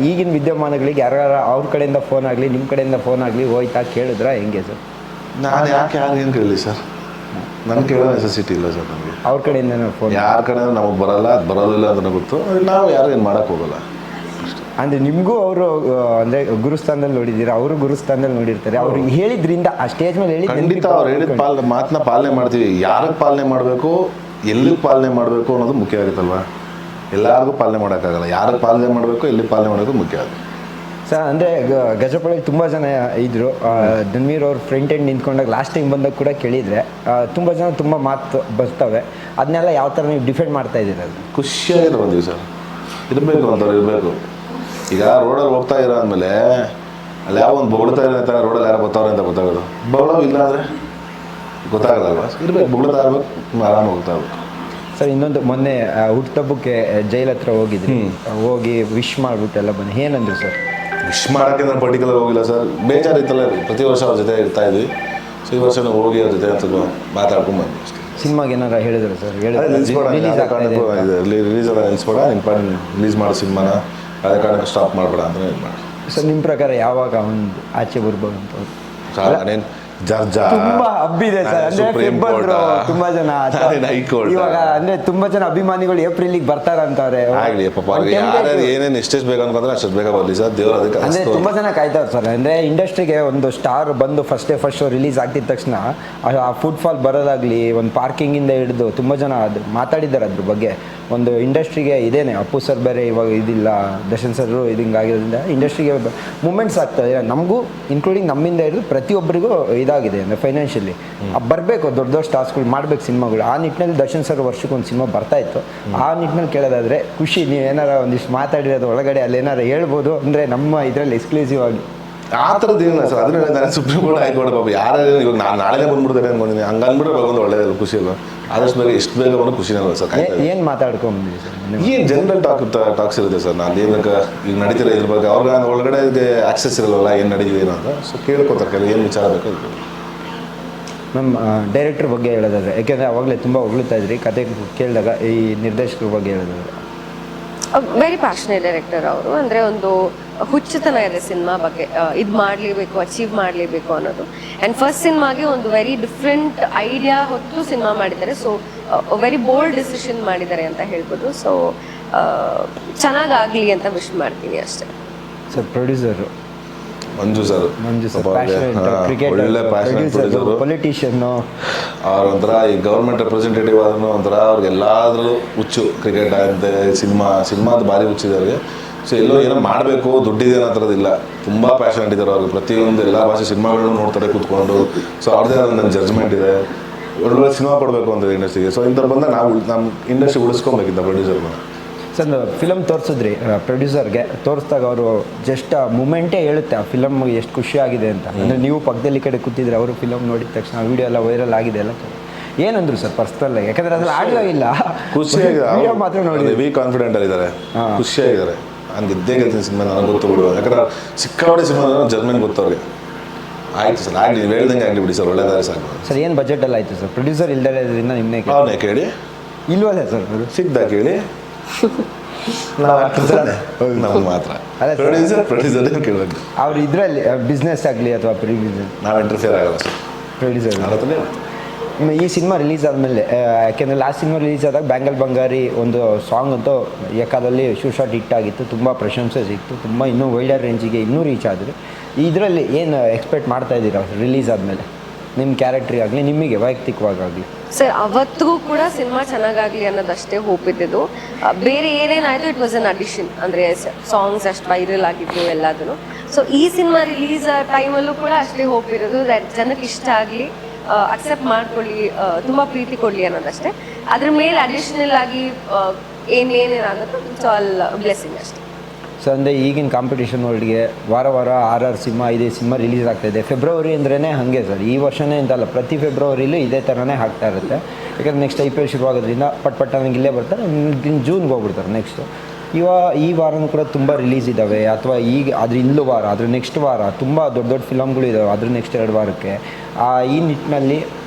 ಈಗಿನ ವಿದ್ಯಮಾನಗಳಿಗೆ ಯಾರು ಅವ್ರ ಕಡೆಯಿಂದ ಫೋನ್ ಆಗಲಿ ನಿಮ್ಮ ಕಡೆಯಿಂದ ಫೋನ್ ಆಗಲಿ ಹೋಯ್ತಾ ಕೇಳಿದ್ರ ಹೆಂಗೆ ಸರ್? ನಾನು ಯಾಕೆ ಏನು ಕೇಳಲಿ ಸರ್, ನನಗೆ ಕೇಳೋ ನೆಸೆಸಿಟಿ ಇಲ್ಲ ಸರ್. ನನಗೆ ಅವ್ರ ಕಡೆಯಿಂದ ಫೋನ್ ಯಾರ ಕಡೆ ನಮಗೆ ಬರೋಲ್ಲ, ಅದು ಬರೋದಿಲ್ಲ ಅದನ್ನು ಗೊತ್ತು, ನಾವು ಯಾರು ಏನು ಮಾಡೋಕ್ಕೆ ಹೋಗಲ್ಲ. ಅಂದರೆ ನಿಮಗೂ ಅವರು ಅಂದರೆ ಗುರುಸ್ಥಾನದಲ್ಲಿ ನೋಡಿದ್ದೀರಾ, ಅವರು ಗುರುಸ್ಥಾನದಲ್ಲಿ ನೋಡಿರ್ತಾರೆ. ಅವ್ರು ಹೇಳಿದ್ರಿಂದ ಆ ಸ್ಟೇಜ್ ಮೇಲೆ ಖಂಡಿತ ಅವ್ರು ಹೇಳಿದ ಮಾತನ್ನ ಪಾಲನೆ ಮಾಡ್ತೀವಿ. ಯಾರಿಗೆ ಪಾಲನೆ ಮಾಡಬೇಕು, ಎಲ್ಲಿಗೆ ಪಾಲನೆ ಮಾಡಬೇಕು ಅನ್ನೋದು ಮುಖ್ಯ ಆಗುತ್ತಲ್ವ. ಎಲ್ಲರಿಗೂ ಪಾಲನೆ ಮಾಡೋಕ್ಕಾಗಲ್ಲ, ಯಾರಿಗೆ ಪಾಲನೆ ಮಾಡಬೇಕು, ಎಲ್ಲಿ ಪಾಲನೆ ಮಾಡೋದು ಮುಖ್ಯ ಆಗುತ್ತೆ ಸರ್. ಅಂದರೆ ಗಜಪಡೆಯಲ್ಲಿ ತುಂಬ ಜನ ಇದ್ದರು. ಧನ್ವೀರ್ ಅವ್ರ ಫ್ರಂಟ್ ಎಂಡ್ ನಿಂತ್ಕೊಂಡಾಗ ಲಾಸ್ಟ್ ಟೈಮ್ ಬಂದಾಗ ಕೂಡ ಕೇಳಿದರೆ ತುಂಬ ಜನ ತುಂಬ ಮಾತು ಬರ್ತವೆ, ಅದನ್ನೆಲ್ಲ ಯಾವ ಥರ ನೀವು ಡಿಫೆಂಡ್ ಮಾಡ್ತಾ ಇದ್ದೀರ? ಅದು ಖುಷಿಯಾಗಿರೋ ಬಂದೀವಿ ಸರ್, ಇರಬೇಕು ಅಂತವ್ರು ಇರಬೇಕು. ಈಗ ರೋಡಲ್ಲಿ ಹೋಗ್ತಾ ಇರೋ ಅಂದಮೇಲೆ ಅಲ್ಲಿ ಯಾವ ಒಂದು ಬೊಗಳ್ತಾ ಇರೋ ರೋಡಲ್ಲಿ ಯಾರು ಬರ್ತಾವ್ರೆ ಅಂತ ಗೊತ್ತಾಗೋದು, ಬೊಗಳೋ ಇಲ್ಲ ಅಂದರೆ ಗೊತ್ತಾಗಲ್ಲ. ಇರಬೇಕು, ಬೊಗಳ್ತಾ ಇರ್ಬೇಕು, ಆರಾಮಾಗಿ ಹೋಗ್ತಾ ಇರ್ಬೇಕು. ಸರ್ ಇನ್ನೊಂದು, ಮೊನ್ನೆ ಹುಟ್ಟುಹಬ್ಬಕ್ಕೆ ಜೈಲ್ ಹತ್ರ ಹೋಗಿದ್ರಿ, ಹೋಗಿ ವಿಶ್ ಮಾಡಿಬಿಟ್ಟು ಎಲ್ಲ ಬನ್ನಿ, ಏನಂದ್ರು ಸರ್? ವಿಶ್ ಮಾಡೋಕ್ಕೆ ನಾನು ಪರ್ಟಿಕ್ಯುಲರ್ ಹೋಗಿಲ್ಲ ಸರ್, ಬೇಜಾರಿತ್ತಲ್ಲ. ಪ್ರತಿ ವರ್ಷ ಅವ್ರ ಜೊತೆ ಇರ್ತಾ ಇದ್ವಿ, ಸೊ ಈ ವರ್ಷ ಹೋಗಿ ಅವ್ರ ಜೊತೆ ಸ್ವಲ್ಪ ಮಾತಾಡ್ಕೊಂಡು ಬಂದ್ವಿ ಅಷ್ಟೇ. ಸಿನಿಮಾಗೆ ಏನಾರ ಹೇಳಿದ್ರು ಸರ್? ನಿಲ್ಲಿಸ್ಬೇಡ, ನಿಲ್ಲಿಸ್ಬೇಡ, ರಿಲೀಸ್ ಮಾಡೋ ಸಿನಿಮಾನ ಅದೇ ಕಾರಣಕ್ಕೆ ಸ್ಟಾಪ್ ಮಾಡಬೇಡ ಅಂದರೆ ಇದು ಮಾಡಿ. ಸರ್ ನಿಮ್ಮ ಪ್ರಕಾರ ಯಾವಾಗ ಒಂದು ಆಚೆ ಬರ್ಬೋದು ಅಂತ? ನಾನೇನು ಜರ್ಜಾ ತುಂಬಾ ಹಬ್ಬಿದೆ ಸರ್, ಅಂದ್ರೆ ಫೆಬ್ರವರಿ ತುಂಬಾ ಜನ ಇವಾಗ ಅಂದ್ರೆ ತುಂಬಾ ಜನ ಅಭಿಮಾನಿಗಳು ಏಪ್ರಿಲಿಗೆ ಬರ್ತಾರಂತವ್ರೆ. ಆಗ್ಲಿ ಪಾಪ, ಯಾರ್ಯಾರು ಏನೇನು ಎಷ್ಟೆಷ್ಟು ಬೇಕು ಅನ್ಕೊಂಡ್ರೆ ಅಷ್ಟು ಬೇಗ ಬರಲಿ ಸರ್, ದೇವ್ರು ಅದಕ್ಕೆ. ಅಂದ್ರೆ ತುಂಬಾ ಜನ ಕಾಯ್ತಾವ್ರು ಸರ್. ಅಂದ್ರೆ ಇಂಡಸ್ಟ್ರಿಗೆ ಒಂದು ಸ್ಟಾರ್ ಬಂದು ಫಸ್ಟ್ ಶೋ ರಿಲೀಸ್ ಆಗ್ತಿದ ತಕ್ಷಣ ಆ ಫುಡ್ ಫಾಲ್ ಬರೋದಾಗ್ಲಿ, ಒಂದು ಪಾರ್ಕಿಂಗ್ ಇಂದ ಹಿಡಿದು ತುಂಬಾ ಜನ ಅದು ಮಾತಾಡಿದ್ದಾರೆ ಅದ್ರ ಬಗ್ಗೆ. ಒಂದು ಇಂಡಸ್ಟ್ರಿಗೆ ಇದೇನೆ, ಅಪ್ಪು ಸರ್ ಬೇರೆ ಇವಾಗ ಇದಿಲ್ಲ, ದರ್ಶನ್ ಸರ್ ಹಿಂಗಾಗಿರೋದ್ರಿಂದ ಇಂಡಸ್ಟ್ರಿಗೆ ಮೂಮೆಂಟ್ಸ್ ಆಗ್ತದೆ. ನಮಗೂ ಇನ್ಕ್ಲೂಡಿಂಗ್ ನಮ್ಮಿಂದ ಹಿಡಿದು ಪ್ರತಿಯೊಬ್ಬರಿಗೂ ಇದಾಗಿದೆ ಅಂದರೆ ಫೈನಾನ್ಷಿಯಲಿ ಬರಬೇಕು, ದೊಡ್ಡ ದೊಡ್ಡ ಸ್ಟಾರ್ಸ್ಗಳು ಮಾಡಬೇಕು ಸಿನಿಮಾಗಳು. ಆ ನಿಟ್ಟಿನಲ್ಲಿ ದರ್ಶನ್ ಸರ್ ವರ್ಷಕ್ಕೆ ಒಂದು ಸಿನಿಮಾ ಬರ್ತಾ ಇತ್ತು. ಆ ನಿಟ್ಟಿನಲ್ಲಿ ಕೇಳೋದಾದರೆ ಖುಷಿ, ನೀವು ಏನಾರ ಒಂದಿಷ್ಟು ಮಾತಾಡಿರೋದು ಒಳಗಡೆ ಅಲ್ಲಿ ಏನಾರ ಹೇಳ್ಬೋದು ಅಂದರೆ ನಮ್ಮ ಇದರಲ್ಲಿ ಎಕ್ಸ್ಕ್ಲೂಸಿವ್ ಆಗಿ. ಆ ಥರದ್ದು ಏನಿಲ್ಲ ಸರ್, ಅದನ್ನ ನಾನು ಸುಪ್ರೀಂ ಕೋರ್ಟ್ ಹೈಕೋರ್ಟ್ ಪಾಪ ಯಾರು ಇವಾಗ ನಾನು ನಾಳೆನೇ ಬಂದ್ಬಿಡ್ತಾರೆ ಅನ್ಕೊಂಡಿದ್ದೀನಿ. ಹಂಗೆ ಅಂದ್ಬಿಟ್ರೆ ಒಂದು ಒಳ್ಳೆಯದಲ್ಲ, ಖುಷಿ ಅಲ್ಲ. ಆದಷ್ಟು ಬೇಗ ಎಷ್ಟು ಬೇಗ ಬಂದು ಖುಷಿನೇ ಅಲ್ಲ ಸರ್. ಏನು ಮಾತಾಡ್ಕೊಂಡ್ಬಂದಿದೆ ಸರ್? ಏನು ಜನರಲ್ ಟಾಕ್ಸ್ ಇರುತ್ತೆ ಸರ್. ನಾನು ಏನಕ್ಕೆ ಈಗ ನಡೀತಿರೋ ಇದ್ರ ಬಗ್ಗೆ ಅವ್ರಿಗೆ ಒಳಗಡೆ ಆಕ್ಸೆಸ್ ಇರಲ್ಲ, ಏನು ನಡೀತಿದೆ ಅಂತ. ಸೊ ಕೇಳ್ಕೊತಾರೆ, ಏನು ವಿಚಾರ ಬೇಕು ಅದು. ನಮ್ಮ ಡೈರೆಕ್ಟ್ರ್ ಬಗ್ಗೆ ಹೇಳೋದಾದ್ರೆ, ಯಾಕೆಂದರೆ ಅವಾಗಲೇ ತುಂಬ ಹೊಗಳ್ತಾ ಇದ್ರಿ ಕತೆ ಕೇಳಿದಾಗ, ಈ ನಿರ್ದೇಶಕರ ಬಗ್ಗೆ ಹೇಳೋದಾದ್ರೆ ವೆರಿ ಪ್ಯಾಷನೇಟ್ ಡೈರೆಕ್ಟರ್ ಅವರು. ಅಂದರೆ ಒಂದು ಹುಚ್ಚುತನ ಇದೆ ಸಿನಿಮಾ ಬಗ್ಗೆ, ಇದು ಮಾಡಲೇಬೇಕು, ಅಚೀವ್ ಮಾಡಲೇಬೇಕು ಅನ್ನೋದು. ಆ್ಯಂಡ್ ಫಸ್ಟ್ ಸಿನಿಮಾಗೆ ಒಂದು ವೆರಿ ಡಿಫ್ರೆಂಟ್ ಐಡಿಯಾ ಹೊತ್ತು ಸಿನಿಮಾ ಮಾಡಿದ್ದಾರೆ. ಸೊ ವೆರಿ ಬೋಲ್ಡ್ ಡಿಸಿಷನ್ ಮಾಡಿದ್ದಾರೆ ಅಂತ ಹೇಳ್ಬೋದು. ಸೊ ಚೆನ್ನಾಗಾಗಲಿ ಅಂತ ವಿಶ್ ಮಾಡ್ತೀನಿ ಅಷ್ಟೇ. ಸರ್ ಪ್ರೊಡ್ಯೂಸರು ಮಂಜು ಸರ್ ಒಳ್ಳೆ ಪ್ಯಾಷನೇಟ್ ಪ್ರೊಡ್ಯೂಸರು, ಪೊಲಿಟಿಷಿಯನ್ನು. ಅವ್ರ ಒಂಥರ ಈ ಗೌರ್ಮೆಂಟ್ ರೆಪ್ರೆಸೆಂಟೇಟಿವ್ ಆದ್ರೂ ಒಂಥರ ಅವ್ರಿಗೆ ಎಲ್ಲಾದ್ರೂ ಹುಚ್ಚು, ಕ್ರಿಕೆಟ್ ಅಂತೆ, ಸಿನಿಮಾದ ಭಾರಿ ಹುಚ್ಚಿದ್ದಾರೆ. ಸೊ ಎಲ್ಲೋ ಏನೋ ಮಾಡಬೇಕು, ದುಡ್ಡಿದೆ ಅನ್ನೋ ಥರದಿಲ್ಲ, ತುಂಬ ಪ್ಯಾಷನೇಟ್ ಇದ್ದಾರೆ ಅವ್ರಿಗೆ. ಪ್ರತಿಯೊಂದು ಎಲ್ಲ ಭಾಷೆ ಸಿನಿಮಾಗಳನ್ನೂ ನೋಡ್ತಾರೆ ಕೂತ್ಕೊಂಡು. ಸೊ ಅವ್ರದ್ದೇ ಆದ ನನ್ನ ಜಡ್ಜ್ಮೆಂಟ್ ಇದೆ, ಒಳ್ಳೊಳ್ಳೆ ಸಿನಿಮಾ ಕೊಡಬೇಕು ಅಂತ ಇಂಡಸ್ಟ್ರಿಗೆ. ಸೊ ಇಂಥವ್ರು ಬಂದಾಗ ನಾವು ನಮ್ಮ ಇಂಡಸ್ಟ್ರಿ ಉಳಿಸ್ಕೊಬೇಕಿದ್ದ ಪ್ರೊಡ್ಯೂಸರ್ನ. ಸರ್ ಫಿಲಮ್ ತೋರಿಸಿದ್ರಿ ಪ್ರೊಡ್ಯೂಸರ್ಗೆ, ತೋರಿಸಿದಾಗ ಅವರು ಜಸ್ಟ್ ಆ ಮೂಮೆಂಟೇ ಹೇಳುತ್ತೆ ಆ ಫಿಲಮ್ ಎಷ್ಟು ಖುಷಿಯಾಗಿದೆ ಅಂತ. ಅಂದರೆ ನೀವು ಪಕ್ಕದಲ್ಲಿ ಕಡೆ ಕೂತಿದ್ರೆ ಅವರು ಫಿಲಮ್ ನೋಡಿದ ತಕ್ಷಣ ವೀಡಿಯೋ ಎಲ್ಲ ವೈರಲ್ ಆಗಿದೆ ಎಲ್ಲ ಏನಂದ್ರು ಸರ್ ಪರ್ಸ್ನಲ್? ಯಾಕಂದರೆ ಅದ್ರಲ್ಲಿ ಆಡಿಯೋ ಇಲ್ಲ, ಖುಷಿಯಾಗಿದೆ ಮಾತ್ರ ನೋಡಿ ವಿ ಕಾನ್ಫಿಡೆಂಟ್ ಆಗಿದ್ದಾರೆ, ಖುಷಿಯಾಗಿದ್ದಾರೆ. ನಾನು ಗೆದ್ದೇ ಗೆಲ್ತೀನಿ ಸಿನಿಮಾ, ನನಗೆ ಗೊತ್ತು ಬಿಡು. ಯಾಕಂದ್ರೆ ಸಿಕ್ಕಾಪಟ್ಟೆ ಸಿನಿಮಾ ಜರ್ಮನ್ ಗೊತ್ತವ್ರಿಗೆ. ಆಯ್ತು ಸರ್, ಆಗಲಿ ನೀವು ಹೇಳ್ದಂಗೆ ಆಗಲಿ ಬಿಡಿ ಸರ್, ಒಳ್ಳೆದಾರೆ ಸಾಕು. ಸರ್ ಏನು ಬಜೆಟಲ್ಲಿ ಆಯಿತು ಸರ್? ಪ್ರೊಡ್ಯೂಸರ್ ಇಲ್ದರಿಂದ ನಿಮ್ಮನ್ನೇ ಅವನೇ ಕೇಳಿ ಇಲ್ವಲ್ಲ ಸರ್? ಅವರು ಸಿಗ್ದ ಕೇಳಿ ನಾವು ಮಾತ್ರ ಪ್ರೊಡ್ಯೂಸರ್ ಕೇಳಬೇಕು. ಅವ್ರು ಇದರಲ್ಲಿ ಬಿಸ್ನೆಸ್ ಆಗಲಿ ಅಥವಾ ಪ್ರೀ ಬಿಸ್ನೆಸ್ ನಾವು ಇಂಟರ್ಫಿಯರ್ ಆಗಲ್ಲ ಸರ್. ಪ್ರೊಡ್ಯೂಸರ್ ಈ ಸಿನಿಮಾ ರಿಲೀಸ್ ಆದಮೇಲೆ, ಯಾಕೆಂದರೆ ಲಾಸ್ಟ್ ಸಿನಿಮಾ ರಿಲೀಸ್ ಆದಾಗ ಬ್ಯಾಂಗಲ್ ಬಂಗಾರಿ ಒಂದು ಸಾಂಗ್ ಅಂತೂ ಏಕಾದಲ್ಲಿ ಶಾಟ್ ಹಿಟ್ ಆಗಿತ್ತು, ತುಂಬ ಪ್ರಶಂಸೆ ಸಿಕ್ತು, ತುಂಬ ಇನ್ನೂ ವೈಡರ್ ರೇಂಜಿಗೆ ಇನ್ನೂ ರೀಚ್ ಆದರು. ಇದರಲ್ಲಿ ಏನು ಎಕ್ಸ್ಪೆಕ್ಟ್ ಮಾಡ್ತಾ ಇದ್ದೀರಾ ರಿಲೀಸ್ ಆದಮೇಲೆ ನಿಮ್ಮ ಕ್ಯಾರೆಕ್ಟ್ರಿಗಾಗಲಿ, ನಿಮಗೆ ವೈಯಕ್ತಿಕವಾಗಲಿ? ಸರ್ ಅವತ್ತಿಗೂ ಕೂಡ ಸಿನಿಮಾ ಚೆನ್ನಾಗಾಗಲಿ ಅನ್ನೋದಷ್ಟೇ ಹೋಪ್ ಇದ್ದಿದ್ದು. ಬೇರೆ ಏನೇನಾಯಿತು ಇಟ್ ವಾಸ್ ಅನ್ ಅಡಿಷನ್, ಅಂದರೆ ಸಾಂಗ್ಸ್ ಅಷ್ಟು ವೈರಲ್ ಆಗಿದ್ದು ಎಲ್ಲದೂ. ಸೊ ಈ ಸಿನಿಮಾ ರಿಲೀಸ್ ಟೈಮಲ್ಲೂ ಕೂಡ ಅಷ್ಟೇ ಹೋಪ್ ಇರೋದು, ದಟ್ ಜನಕ್ಕೆ ಇಷ್ಟ ಆಗಲಿ, ಅಕ್ಸೆಪ್ಟ್ ಮಾಡ್ಕೊಳ್ಳಿ, ತುಂಬ ಪ್ರೀತಿ ಕೊಡಲಿ ಅನ್ನೋದಷ್ಟೇ. ಅದ್ರ ಮೇಲೆ ಅಡಿಷನಲ್ ಆಗಿ ಏನೇನಾಗುತ್ತೋ ಇಟ್ಸ್ ಆಲ್ ಬ್ಲೆಸ್ಸಿಂಗ್ ಅಷ್ಟೇ. ಸೊ ಅಂದರೆ ಈಗಿನ ಕಾಂಪಿಟೇಷನ್ ವರ್ಲ್ಡ್ಗೆ ವಾರ 6 ಸಿನಿಮಾ 5 ಸಿನಿಮಾ ರಿಲೀಸ್ ಆಗ್ತಾಯಿದೆ. ಫೆಬ್ರವರಿ ಅಂದ್ರೇ ಹಾಗೆ ಸರ್, ಈ ವರ್ಷನೇ ಅಂತಲ್ಲ, ಪ್ರತಿ ಫೆಬ್ರವರಿಲೂ ಇದೇ ಥರನೇ ಆಗ್ತಾ ಇರುತ್ತೆ. ಯಾಕಂದರೆ ನೆಕ್ಸ್ಟ್ IPL ಶುರುವಾಗೋದ್ರಿಂದ ಪಟ್ ನಂಗೆ ಇಲ್ಲೇ ಬರ್ತಾರೆ, ಜೂನ್ಗೆ ಹೋಗ್ಬಿಡ್ತಾರೆ ನೆಕ್ಸ್ಟು. ಈ ವಾರನೂ ಕೂಡ ತುಂಬ ರಿಲೀಸ್ ಇದ್ದಾವೆ, ಅಥವಾ ಈಗ ಅದ್ರ ಇಂದು ವಾರ, ಅದ್ರ ನೆಕ್ಸ್ಟ್ ವಾರ ತುಂಬ ದೊಡ್ಡ ಫಿಲಮ್ಗಳು ಇದ್ದಾವೆ, ಅದ್ರ ನೆಕ್ಸ್ಟ್ 2 ವಾರಕ್ಕೆ. ಈ ನಿಟ್ಟಿನಲ್ಲಿ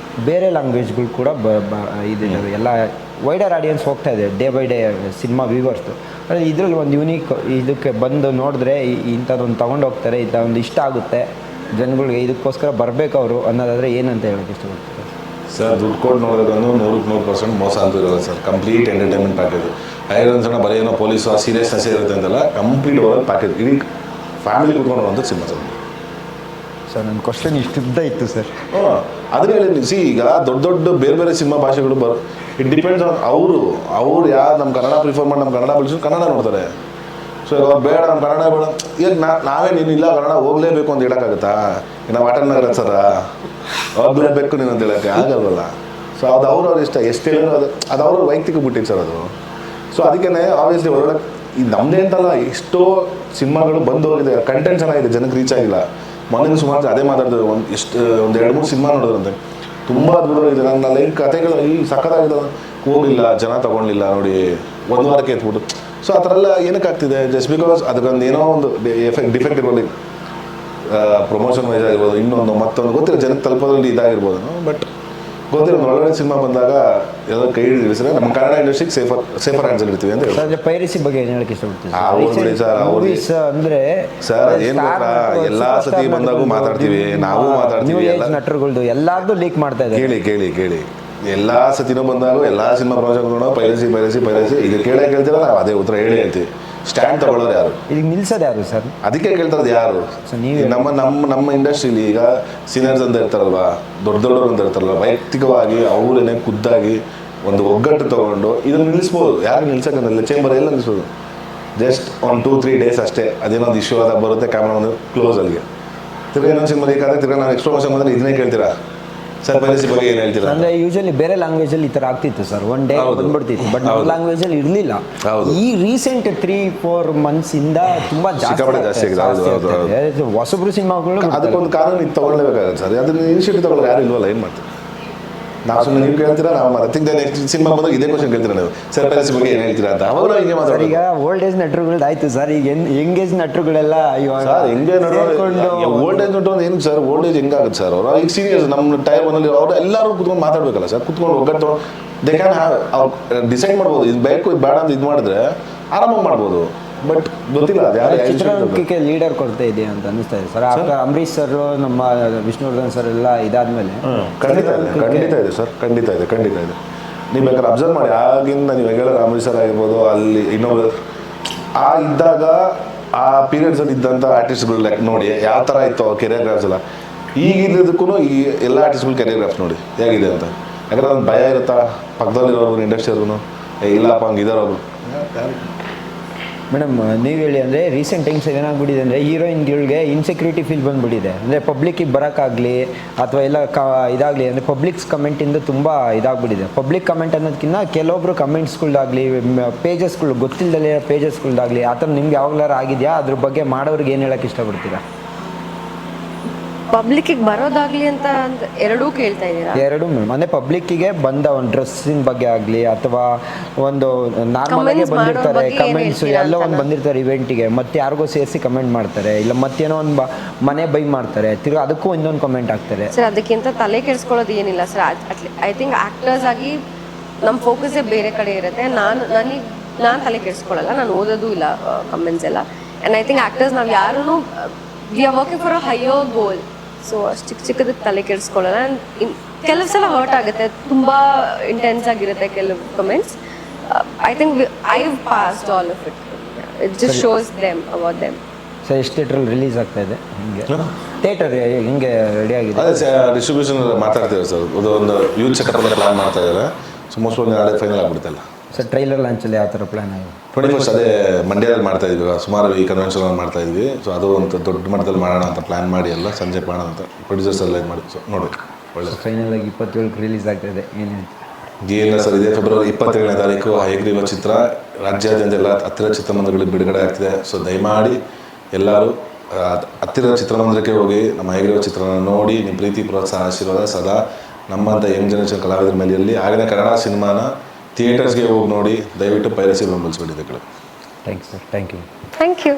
ಬೇರೆ ಲ್ಯಾಂಗ್ವೇಜ್ಗಳು ಕೂಡ ಇದಿದ್ದಾವೆ, ಎಲ್ಲ ವೈಡರ್ ಆಡಿಯನ್ಸ್ ಹೋಗ್ತಾ ಇದೆ ಡೇ ಬೈ ಡೇ ಸಿನಿಮಾ ವ್ಯೂವರ್ಸ್ದು. ಅಂದರೆ ಇದರಲ್ಲಿ ಒಂದು ಯೂನಿಕ್, ಇದಕ್ಕೆ ಬಂದು ನೋಡಿದ್ರೆ ಇಂಥದ್ದೊಂದು ತೊಗೊಂಡು ಹೋಗ್ತಾರೆ, ಇಂಥ ಒಂದು ಇಷ್ಟ ಆಗುತ್ತೆ ಜನಗಳಿಗೆ, ಇದಕ್ಕೋಸ್ಕರ ಬರಬೇಕು ಅವರು ಅನ್ನೋದಾದರೆ ಏನಂತ ಹೇಳೋಕ್ಕೆ ಇಷ್ಟಪಡ್ತಾರೆ ಸರ್? ದುಡ್ಡು ಕೊಟ್ಟು ನೋಡೋದನ್ನು 100% ಮೋಸ ಅಂತ ಇರೋದು ಸರ್. Complete entertainment package. ಐರನ್ಸಣ್ಣ ಬರೀ ಏನೋ ಪೊಲೀಸು ಸೀರಿಯಸ್ನೆಸ್ ಇರುತ್ತೆ ಅಂತಲ್ಲ, ಕಂಪ್ಲೀಟ್ ಓವರ್ ಪ್ಯಾಕೇಜ್, ಇಡೀ ಫ್ಯಾಮಿಲಿ ಕೂತ್ಕೊಂಡು ನೋಡುವಂಥ ಸಿನಿಮಾ ಸರ್. ನನ್ನ ಕ್ವಶನ್ ಇಷ್ಟಿದ್ದ ಇತ್ತು ಸರ್. ಅದೇ ಹೇಳಿ ಸಿ, ಈಗ ದೊಡ್ಡ ಬೇರೆ ಸಿನಿಮಾ ಭಾಷೆಗಳು ಇಟ್ ಡಿಪೆಂಡ್ಸ್ ಆನ್ ಅವ್ರು ಯಾರು ನಮ್ಮ ಕನ್ನಡ ಪ್ರಿಫರ್ ಮಾಡಿ ನಮ್ಮ ಕನ್ನಡ ಬಿಡಿಸಿ ಕನ್ನಡ ನೋಡ್ತಾರೆ. ಸೊ ಅವ್ರು ಬೇಡ ನಮ್ಮ ಕನ್ನಡ ಬೇಡ, ಈಗ ನಾವೇ ನೀನಿಲ್ಲ ಕನ್ನಡ ಹೋಗ್ಲೇಬೇಕು ಅಂತ ಹೇಳೋಕ್ಕಾಗುತ್ತಾ? ನಾವು ಆಟನಗರ ಸರ ಅವ್ರು ಬೇಕು ನೀನು ಅಂತ ಹೇಳೋಕ್ಕೆ ಆಗಲ್ವಲ್ಲ. ಸೊ ಅದು ಅವ್ರವ್ರ ಇಷ್ಟ, ಎಷ್ಟು ಹೇಳಿದ್ರು ಅದು ಅವ್ರ ವೈಯಕ್ತಿಕ ಬಿಟ್ಟಿದ್ದು ಸರ್ ಅದು. ಸೊ ಅದಕ್ಕೆ ಆಬ್ವಿಯಸ್ಲಿ ಒಳ್ಳೆ ಈ ನಮ್ಮದೇ ಅಂತಲ್ಲ, ಎಷ್ಟೋ ಸಿನಿಮಾಗಳು ಬಂದು ಹೋಗಿದೆ, ಕಂಟೆಂಟ್ ಚೆನ್ನಾಗಿದೆ, ಜನಕ್ಕೆ ರೀಚ್ ಆಗಿಲ್ಲ. ಮೊನ್ನೆ ಸುಮಾರು ಅದೇ ಮಾತಾಡಿದ್ರು, ಒಂದು 2-3 ಸಿನಿಮಾ ನೋಡಿದ್ರಂತೆ, ತುಂಬ ಅದ್ಭುತವಾಗಿದೆ, ನನ್ನ ಲೈಫ್ ಕಥೆಗಳು ಈ ಸಖತ್ತಾಗಿದೆ, ಹೋಗಿಲ್ಲ, ಜನ ತೊಗೊಳ್ಲಿಲ್ಲ ನೋಡಿ, 1 ವಾರಕ್ಕೆ ಎತ್ಬಿಟ್ಟು. ಸೊ ಆ ಥರ ಎಲ್ಲ ಏನಕ್ಕೆ ಆಗ್ತಿದೆ? ಜಸ್ಟ್ ಬಿಕಾಸ್ ಅದಕ್ಕೊಂದು ಏನೋ ಒಂದು ಡಿಫೆಕ್ಟ್ ಇರ್ಬೋದು, ಪ್ರಮೋಷನ್ ವೈಸ್ ಆಗಿರ್ಬೋದು, ಇನ್ನೊಂದು ಮತ್ತೊಂದು ಗೊತ್ತಿಲ್ಲ, ಜನಕ್ಕೆ ತಲುಪೋದ್ರಲ್ಲಿ ಇದಾಗಿರ್ಬೋದು. ಬಟ್ ಗೊತ್ತಿಲ್ಲ, ಒಳ್ಳೆ ಸಿನಿಮಾ ಬಂದಾಗ ಎಲ್ಲ ಕೈ ಹಿಡಿದ್ರೆ ನಮ್ಮ ಕನ್ನಡ ಇಂಡಸ್ಟ್ರಿಗೆ ಸೇಫರ್ ಹ್ಯಾಂಡ್ಸಲ್ಲಿ ಇರ್ತೀವಿ ಅಂತ ಹೇಳಿ. ಪೈರಸಿ ಬಗ್ಗೆ ಏನು ಹೇಳಕ್ಕೆ ಇಷ್ಟಪಡ್ತೀನಿ ಅಂದರೆ ಸರ್, ಏನು ಗೊತ್ತಾ, ಎಲ್ಲಾ ಸತಿ ಬಂದಾಗೂ ಮಾತಾಡ್ತೀವಿ, ನಾವು ಮಾತಾಡ್ತೀವಿ, ನಟರುಗಳ್ದು ಎಲ್ಲಾರ್ದು ಲೀಕ್ ಮಾಡ್ತಾ ಇದ್ದಾರೆ. ಕೇಳಿ ಎಲ್ಲಾ ಸತಿನೂ ಬಂದಾಗೂ ಎಲ್ಲ ಸಿನಿಮಾ ಪ್ರೊಜೆಕ್ಟ್ಗಳು ಪೈರಸಿ ಈಗ ಕೇಳ್ತೀರ, ನಾವು ಅದೇ ಉತ್ತರ ಹೇಳ್ತೀವಿ. ಸ್ಟ್ಯಾಂಡ್ ತಗೊಳ್ಳೋರು ಯಾರು? ಈಗ ನಿಲ್ಸೋದು ಯಾರು ಸರ್? ಅದಕ್ಕೆ ಕೇಳ್ತಾರದು ಯಾರು? ನಮ್ಮ ಇಂಡಸ್ಟ್ರಿಲಿ ಈಗ ಸೀನಿಯರ್ಸ್ ಅಂತ ಇರ್ತಾರಲ್ವಾ, ದೊಡ್ಡವರು ಅಂತ ಇರ್ತಾರಲ್ವ, ವೈಯಕ್ತಿಕವಾಗಿ ಅವರೇನೆ ಖುದ್ದಾಗಿ ಒಂದು ಒಗ್ಗಟ್ಟು ತಗೊಂಡು ಇದನ್ನು ನಿಲ್ಲಿಸ್ಬೋದು. ಯಾರು ನಿಲ್ಸೋಕ್ಕಿಲ್ಲ, ಚೇಂಬರ್ ಎಲ್ಲ ನಿಲ್ಲಿಸ್ಬೋದು. ಜಸ್ಟ್ 1-2-3 ಡೇಸ್ ಅಷ್ಟೇ. ಅದೇನೊಂದು ಇಶ್ಯೂ ಆದಾಗ ಬರುತ್ತೆ, ಕ್ಯಾಮ್ರಾ ಒಂದು ಕ್ಲೋಸ್ ಅಲ್ಲಿಗೆ. ತಿರ್ಗಿ ಇನ್ನೊಂದು ಸಿನಿಮಾ ಬೇಕಾದ್ರೆ ತಿರ್ಗಿ ನಾವು ಎಕ್ಸ್ಟ್ರಾ ಮೋಷನ್ ಬಂದರೆ ಇದನ್ನೇ ಕೇಳ್ತೀರಾ ಸರ್? ಪೈರಸಿ ಬಗ್ಗೆ ಏನು ಹೇಳ್ತೀರಾ? ಅಂದರೆ ಯೂಶಲಿ ಬೇರೆ ಲ್ಯಾಂಗ್ವೇಜಲ್ಲಿ ಈ ಥರ ಆಗ್ತಿತ್ತು ಸರ್, 1 ಡೇ ಬಂದ್ಬಿಡ್ತಿತ್ತು, ಬಟ್ ನಮ್ಮ ಲ್ಯಾಂಗ್ವೇಜಲ್ಲಿ ಇರಲಿಲ್ಲ. ಈ ರೀಸೆಂಟ್ 3-4 ಮಂತ್ಸಿಂದ ತುಂಬ ಜಾಸ್ತಿ ಆಗಿದೆ ಹೊಸಬ್ರು ಸಿನಿಮಾಗಳು. ಅದಕ್ಕೊಂದು ಕಾನೂನು ಇದು ತೊಗೊಳ್ಲೇಬೇಕಾಗುತ್ತೆ ಸರ್, ಅದನ್ನ ಇನಿಷಿಯೇಟಿವ್ ತೊಗೊಳ್ಳೋರು ಯಾರು ಇಲ್ವಲ್ಲ, ಏನು ಮಾಡ್ತೀವಿ ನಾವು? ಸುಮ್ಮನೆ ನೀವು ಕೇಳ್ತೀರಾ, ನಾವು ಅದಕ್ಕಿಂತ ನೆಕ್ಸ್ಟ್ ಸಿನಿಮಾ ಬಂದಾಗ ಇದೇ ಕ್ವಶನ್ ಕೇಳ್ತೀರಾ ನೀವು, ಸರ್ ಪೈರಸಿ ಬಗ್ಗೆ ಏನು ಹೇಳ್ತೀರಾ ಅಂತ. ಅವಾಗ ಹಿಂಗೆ ಮಾತಾಡೋದು. ಈಗ ಓಲ್ಡ್ ಏಜ್ ನಟರುಗಳು ಆಯ್ತು ಸರ್, ಈಗ ಎಂಗೇಜ್ ನಟರುಗಳೆಲ್ಲ ಇವಾಗ ಹೆಂಗೆ ಓಲ್ಡ್ ಏಜ್ ನಟರು ಏನು ಸರ್? ಓಲ್ಡ್ ಏಜ್ ಹೆಂಗಾಗುತ್ತೆ ಸರ್? ಅವರು ಈಗ ಸೀನಿಯರ್ಸ್ ನಮ್ಮ ಟೈರ್ ಒನ್ನಲ್ಲಿ ಅವರು ಎಲ್ಲರೂ ಕುತ್ಕೊಂಡು ಮಾತಾಡ್ಬೇಕಲ್ಲ ಸರ್, ಕುತ್ಕೊಂಡು ಒಗ್ಗಟ್ಟು ದೇ ಕ್ಯಾನ್ ಅವ್ರು ಡಿಸೈಡ್ ಮಾಡ್ಬೋದು, ಇದು ಬೇಕು ಇದು ಬೇಡ ಅಂತ ಇದು ಮಾಡಿದ್ರೆ ಆರಾಮಾಗಿ ಮಾಡ್ಬೋದು. ಬಟ್ ಗೊತ್ತಿಲ್ಲ ಅದು ಯಾರು ಚಿತ್ರರಂಗಕ್ಕೆ ಲೀಡರ್ ಕೊಡ್ತಾ ಇದೆ ಅಂತ ಅನಿಸ್ತಾ ಇದೆ ಸರ್. ಆಫ್ಟರ್ ಅಂಬರೀಶ್ ಸರ್, ನಮ್ಮ ವಿಷ್ಣುವರ್ಧನ್ ಸರ್ ಎಲ್ಲ ಇದಾದ್ಮೇಲೆ ಖಂಡಿತ ಇದೆ ಸರ್, ಖಂಡಿತ ಇದೆ. ನೀವು ಬೇಕಾದ್ರೆ ಅಬ್ಸರ್ವ್ ಮಾಡಿ, ಆಗಿಂದ ನೀವು ಹೇಳೋರು ಅಂಬರೀಶ್ ಸರ್ ಆಗಿರ್ಬೋದು, ಅಲ್ಲಿ ಇನ್ನೊಬ್ರು ಇದ್ದಾಗ ಆ ಪೀರಿಯಡ್ಸಲ್ಲಿ ಇದ್ದಂಥ ಆರ್ಟಿಸ್ಟ್ಗಳು ಲೆಕ್ಕ ನೋಡಿ ಯಾವ ಥರ ಇತ್ತು ಕೆರಿಯರ್ ಗ್ರಾಫ್ಸ್ ಎಲ್ಲ ಈಗಿದ್ದಕ್ಕೂ ಈ ಎಲ್ಲ ಆರ್ಟಿಸ್ಟ್ಗಳು ಕೆರಿಯರ್ ಗ್ರಾಫ್ಸ್ ನೋಡಿ ಹೇಗಿದೆ ಅಂತ. ಯಾಕಂದ್ರೆ ಒಂದು ಭಯ ಇರುತ್ತಾ ಪಕ್ಕದಲ್ಲಿರೋರು ಇಂಡಸ್ಟ್ರಿಯವ್ರಿಗೂ ಇಲ್ಲಪ್ಪ ಹಂಗಿದಾರ ಅವರು. ಮೇಡಮ್ ನೀವು ಹೇಳಿ ಅಂದರೆ ರೀಸೆಂಟ್ ಟೈಮ್ಸ್ ಏನಾಗ್ಬಿಟ್ಟಿದೆ ಅಂದರೆ ಹೀರೋಯಿನ್ಗಳಿಗೆ ಇನ್ಸೆಕ್ಯೂರಿಟಿ ಫೀಲ್ ಬಂದುಬಿಟ್ಟಿದೆ. ಅಂದರೆ ಪಬ್ಲಿಕ್ಕಿಗೆ ಬರೋಕ್ಕಾಗಲಿ ಅಥವಾ ಎಲ್ಲ ಇದಾಗಲಿ ಅಂದರೆ ಪಬ್ಲಿಕ್ಸ್ ಕಮೆಂಟಿಂದ ತುಂಬ ಇದಾಗ್ಬಿಟ್ಟಿದೆ. ಪಬ್ಲಿಕ್ ಕಮೆಂಟ್ ಅನ್ನೋದಕ್ಕಿಂತ ಕೆಲವೊಬ್ರು ಕಮೆಂಟ್ಸ್ಗಳ್ದಾಗಲಿ ಪೇಜಸ್ಗಳು ಗೊತ್ತಿಲ್ಲದಲ್ಲೇ ಪೇಜಸ್ಗಳ್ದಾಗಲಿ ಆ ಥರ ನಿಮ್ಗೆ ಯಾವಾಗಲಾರು ಆಗಿದೆಯಾ? ಅದ್ರ ಬಗ್ಗೆ ಮಾಡೋರಿಗೆ ಏನು ಹೇಳೋಕ್ಕೆ ಇಷ್ಟಪಡ್ತೀರಾ? ಪಬ್ಲಿಕ್ಕಿಗೆ ಬರೋದಾಗ್ಲಿ ಅಂತ ಎರಡೂ ಕೇಳ್ತಾ ಇದ್ದೀರಾ? ಎರಡು ಮೇಡಮ್, ಅಂದರೆ ಪಬ್ಲಿಕ್ಕಿಗೆ ಬಂದ ಒಂದು ಡ್ರೆಸ್ಸಿನ ಬಗ್ಗೆ ಆಗಲಿ ಅಥವಾ ಒಂದು ನಾರ್ಮಲಾಗಿ Comments ಬಂದಿರ್ತಾರೆ ಮಾಡೋರ್ ಬಗ್ಗೆ ಏನ್ ಕಮೆಂಟ್ಸ್ ಹೇಳ್ತೀರಾ ಎಲ್ಲ ಒಂದು ಅಂತನಾ? ಬಂದಿರ್ತಾರೆ ಇವೆಂಟಿಗೆ, ಮತ್ತೆ ಯಾರಿಗೋ ಸೇರಿಸಿ ಕಮೆಂಟ್ ಮಾಡ್ತಾರೆ, ಇಲ್ಲ ಮತ್ತೇನೋ ಒಂದು ಮನೆ ಬೈ ಮಾಡ್ತಾರೆ, ತಿರ್ಗಿ ಅದಕ್ಕೂ ಇನ್ನೊಂದು ಕಮೆಂಟ್ ಹಾಕ್ತಾರೆ. ಸರ್ ಅದಕ್ಕಿಂತ ತಲೆ ಕೆಡಿಸ್ಕೊಳ್ಳೋದು ಏನಿಲ್ಲ ಸರ್. ಐ ಥಿಂಕ್ ಆ್ಯಕ್ಟರ್ಸ್ ಆಗಿ ನಮ್ಮ ಫೋಕಸ್ಸೇ ಬೇರೆ ಕಡೆ ಇರುತ್ತೆ. ನಾನು ತಲೆ ಕೆಡಿಸ್ಕೊಳ್ಳಲ್ಲ, ನಾನು ಓದೋದು ಇಲ್ಲ ಕಮೆಂಟ್ಸ್ ಎಲ್ಲ. ಆ್ಯಂಡ್ ಐ ಥಿಂಕ್ ಆ್ಯಕ್ಟರ್ಸ್ ನಾವು ಯಾರೂ we are working for a higher goal. So ಅಷ್ಟು ಚಿಕ್ಕದಕ್ಕೆ ತಲೆ ಕೆಡಿಸ್ಕೊಳ್ಳಲ್ಲ. ಕೆಲವು ಸಲ ಹರ್ಟ್ ಆಗುತ್ತೆ, ತುಂಬ ಇಂಟೆನ್ಸ್ ಆಗಿರುತ್ತೆ ಕೆಲವು comments. I think I passed all of it. It just shows them about them. Sir ಎಷ್ಟು ಥಿಯೇಟ್ರಲ್ಲಿ ರಿಲೀಸ್ ಆಗ್ತಾ ಇದೆ ಹಿಂಗೆ ಥಿಯೇಟರ್ ಹಿಂಗೆ ರೆಡಿ ಆಗಿದೆ? ಅದೇ ಡಿಸ್ಟ್ರಿಬ್ಯೂಷನ್ ಮಾತಾಡ್ತೀವಿ ಸರ್. ಒಂದು ಯೂತ್ ಚೆಕಪ್ ಎಲ್ಲ ಪ್ಲಾನ್ ಮಾಡ್ತಾ ಇದ್ದಾರೆ. ಸೊ ಮೋಸ್ಟ್ ನಾಳೆ ಫೈನಲ್ ಆಗ್ಬಿಡುತ್ತಲ್ಲ ಸರ್. ಟ್ರೈಲರ್ ಲಾಂಚಲ್ಲಿ ಯಾವ ಥರ ಪ್ಲ್ಯಾನ್ ಆಗಿದೆ? 21st ಅದೇ ಮಂಡ್ಯದಲ್ಲಿ ಮಾಡ್ತಾ ಇದ್ವಿ, ಸುಮಾರು ಈ ಕನ್ವೆನ್ಷನ್ ಮಾಡ್ತಾ ಇದ್ವಿ. ಸೊ ಅದು ಒಂದು ದೊಡ್ಡ ಮಟ್ಟದಲ್ಲಿ ಮಾಡೋಣ ಅಂತ ಪ್ಲಾನ್ ಮಾಡಿ ಎಲ್ಲ ಸಂಜೆ ಮಾಡೋಣ ಅಂತ ಪ್ರೊಡ್ಯೂಸರ್ಸ್ ಎಲ್ಲ ಇದು ಮಾಡಿ. ಸೊ ನೋಡಿ ಒಳ್ಳೆ ಫೈನಲ್ ಆಗಿ 27ಕ್ಕೆ ರಿಲೀಸ್ ಆಗ್ತಾ ಇದೆ. ಏನೇನು ಏನಿಲ್ಲ ಸರ್, ಇದೆ ಫೆಬ್ರವರಿ 27ನೇ ತಾರೀಕು ಹಯಗ್ರೀವ ಚಿತ್ರ ರಾಜ್ಯಾದ್ಯಂತ ಎಲ್ಲ ಹತ್ತಿರ ಚಿತ್ರಮಂದಿರಗಳಿಗೆ ಬಿಡುಗಡೆ ಆಗ್ತಿದೆ. ಸೊ ದಯಮಾಡಿ ಎಲ್ಲರೂ ಹತ್ತಿರದ ಚಿತ್ರಮಂದಿರಕ್ಕೆ ಹೋಗಿ ನಮ್ಮ ಹಯಗ್ರೀವ ಚಿತ್ರನ ನೋಡಿ ನಿಮ್ಮ ಪ್ರೀತಿ ಪ್ರೋತ್ಸಾಹ ಆಶೀರ್ವಾದ ಸದಾ ನಮ್ಮಂಥ ಯಂಗ್ ಜನರೇಷನ್ ಕಲಾವಿದರ ಮೇಲೆ ಇರಲಿ. ಆಗಿನ ಕನ್ನಡ ಸಿನಿಮಾನ ಥಿಯೇಟರ್ಸ್ಗೆ ಹೋಗಿ ನೋಡಿ, ದಯವಿಟ್ಟು ಪೈರಸಿ ಬೆಂಬಲಿಸಬೇಡಿ. Thanks sir. Thank you. Thank you.